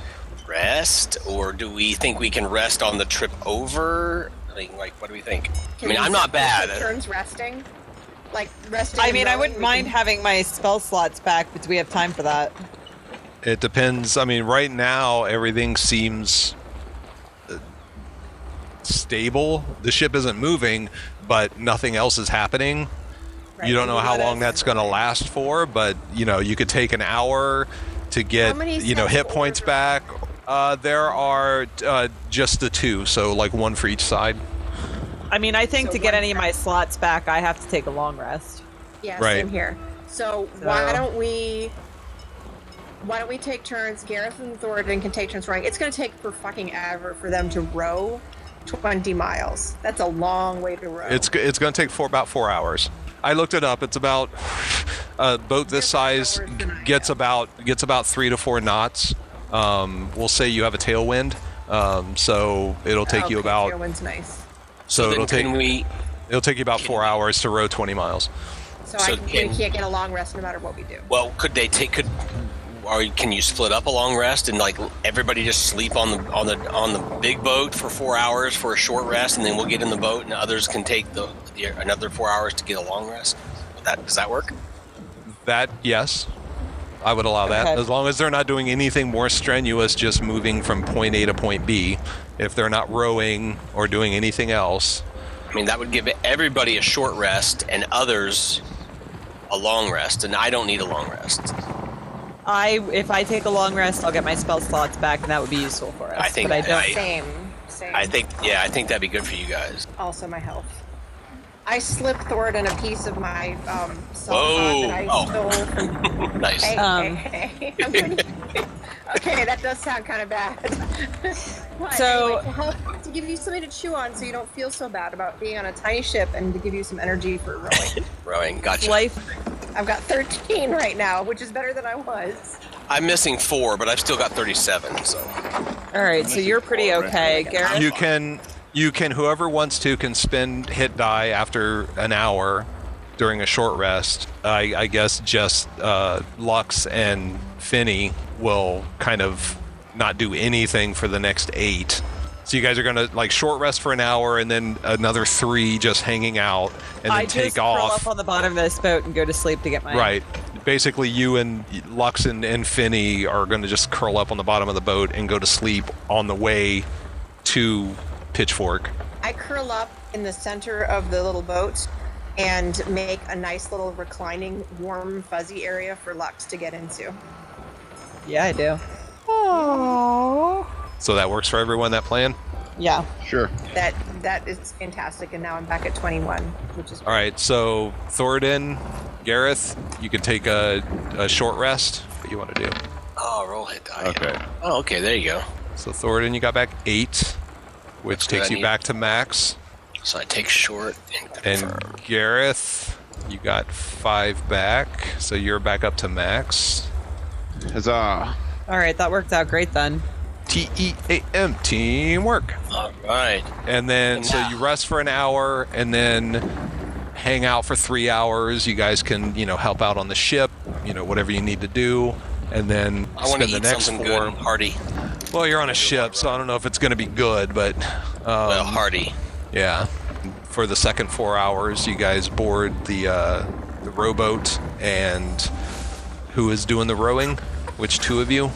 rest, or do we think we can rest on the trip over? Like what do we think? Can I mean, we I'm not take bad. turns resting? Like resting. I and mean, I rowing, wouldn't we mind can- having my spell slots back, but do we have time for that? it depends. I mean, right now everything seems stable. The ship isn't moving, but nothing else is happening. Right. You don't know how Let long us- that's going to last for, but you could take an hour to get How many hit sets points order? back. There are just the two, so like one for each side. I mean, I think So to get one any of my slots back, I have to take a long rest. Yeah, Right. same here. So why don't we take turns? Gareth and Thoradin can take turns rowing. It's going to take for fucking ever for them to row 20 miles. That's a long way to row. It's going to take about 4 hours. I looked it up. It's about a boat this size gets about 3 to 4 knots. We'll say you have a tailwind, so it'll take you about. Tailwind's nice. So then it'll take. It'll take you about 4 hours to row 20 miles. So we can't get a long rest no matter what we do. Well, or can you split up a long rest and like everybody just sleep on the big boat for 4 hours for a short rest, and then we'll get in the boat, and others can take another 4 hours to get a long rest? Does that work? Yes, I would allow that, as long as they're not doing anything more strenuous, just moving from point A to point B. If they're not rowing or doing anything else. I mean, that would give everybody a short rest and others a long rest, and I don't need a long rest. If I take a long rest, I'll get my spell slots back, and that would be useful for us. Same. I think that'd be good for you guys. Also, my health. I slipped Thoradin a piece of my self that I stole from... Nice. Hey. Okay, that does sound kind of bad. So, anyway, to give you something to chew on, so you don't feel so bad about being on a tiny ship, and to give you some energy for rowing. Rowing, gotcha. I've got 13 right now, which is better than I was. I'm missing 4, but I've still got 37. So. All right, so you're pretty okay, Gareth. You can. Whoever wants to can spend hit die after an hour during a short rest. I guess just Lux and Finny will kind of not do anything for the next 8. So you guys are gonna like short rest for an hour and then another 3 just hanging out and then take off. I just curl up on the bottom of this boat and go to sleep to get my... Right. Basically, you and Lux and Finny are going to just curl up on the bottom of the boat and go to sleep on the way to Pitchfork. I curl up in the center of the little boat and make a nice little reclining, warm, fuzzy area for Lux to get into. Yeah, I do. Aww. So that works for everyone, that plan? Yeah. Sure. That is fantastic, and now I'm back at 21, which is great. All right, so Thoradin, Gareth, you can take a short rest. What do you want to do? Oh, roll hit die. Okay. Oh, okay, there you go. So Thoradin, you got back 8, which takes you back to max. So I take short and confirm. And Gareth, you got 5 back, so you're back up to max. Huzzah. All right, that worked out great then. TEAM, teamwork. All right. And then, so you rest for an hour and then hang out for 3 hours. You guys can, help out on the ship, whatever you need to do. And then I want to spend eat the next something 4. good and hearty. Well, you're on a ship, so I don't know if it's going to be good, but... hearty. Yeah. For the second 4 hours, you guys board the rowboat, and who is doing the rowing? Which 2 of you?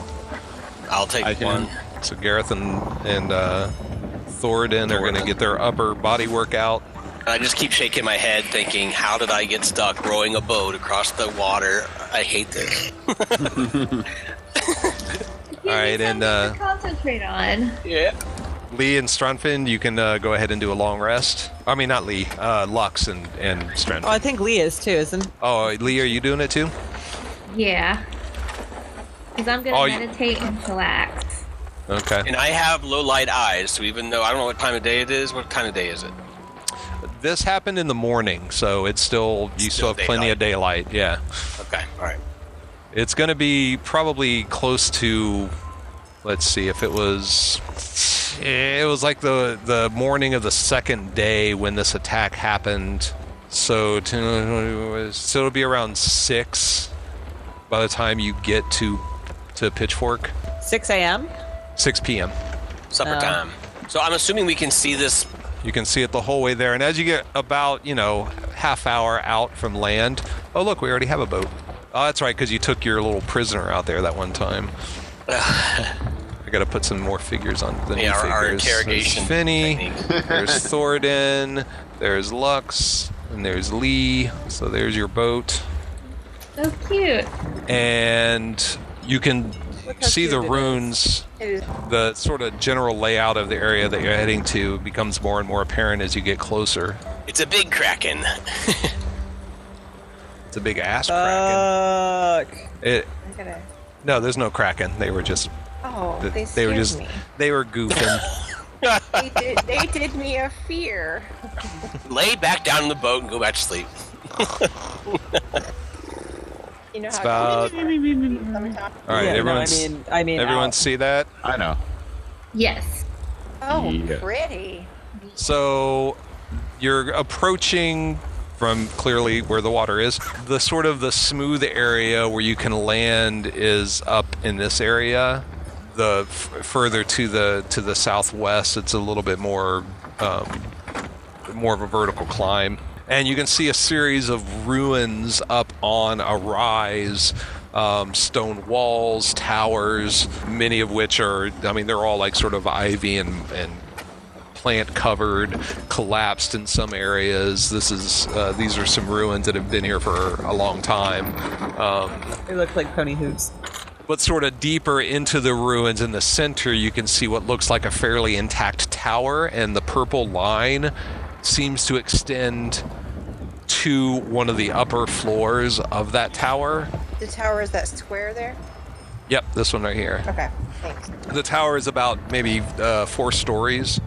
I'll take one. So Gareth and Thoradin are going to get their upper body workout. I just keep shaking my head thinking, how did I get stuck rowing a boat across the water? I hate this. All right, and to concentrate on. Yeah. Lee and Strunfin, you can go ahead and do a long rest. I mean, not Lee, Lux and Strunfin. Oh, I think Lee is too, isn't he? Oh, Lee, are you doing it too? Yeah. Because I'm going to meditate and chillax. Okay. And I have low light eyes, so even though I don't know what time of day it is, what time of day is it? This happened in the morning, so it's still still have plenty of daylight. Yeah. Okay. All right. It's going to be probably close to, let's see, if it was like the morning of the second day when this attack happened. So it'll be around 6 by the time you get to Pitchfork. 6 a.m.? 6 p.m. Supper time. So I'm assuming we can see this. You can see it the whole way there. And as you get about, half hour out from land, oh, look, we already have a boat. Oh, that's right, because you took your little prisoner out there that one time. I got to put some more figures on the new figures. Our interrogation. There's Finny, technique. there's Thoradin, there's Lux, and there's Lee. So there's your boat. So cute. And you can see the runes. The sort of general layout of the area that you're heading to becomes more and more apparent as you get closer. It's a big kraken. It's a big ass kraken. No, there's no kraken. They were just. Oh, they were just. me. They were goofing. They did me a fear. Lay back down in the boat and go back to sleep. You know It's how about. All right, I mean, everyone see that? I know. Yes. Oh, Yeah. pretty. So You're approaching from clearly where the water is. The sort of the smooth area where you can land is up in this area. The further to the southwest, it's a little bit more of a vertical climb. And you can see a series of ruins up on a rise, stone walls, towers, many of which are, they're all like sort of ivy and plant covered, collapsed in some areas. These are some ruins that have been here for a long time. They look like pony hooves. But sort of deeper into the ruins in the center, you can see what looks like a fairly intact tower, and the purple line seems to extend to one of the upper floors of that tower. The tower is that square there? Yep, this one right here. Okay, thanks. The tower is about maybe 4 stories.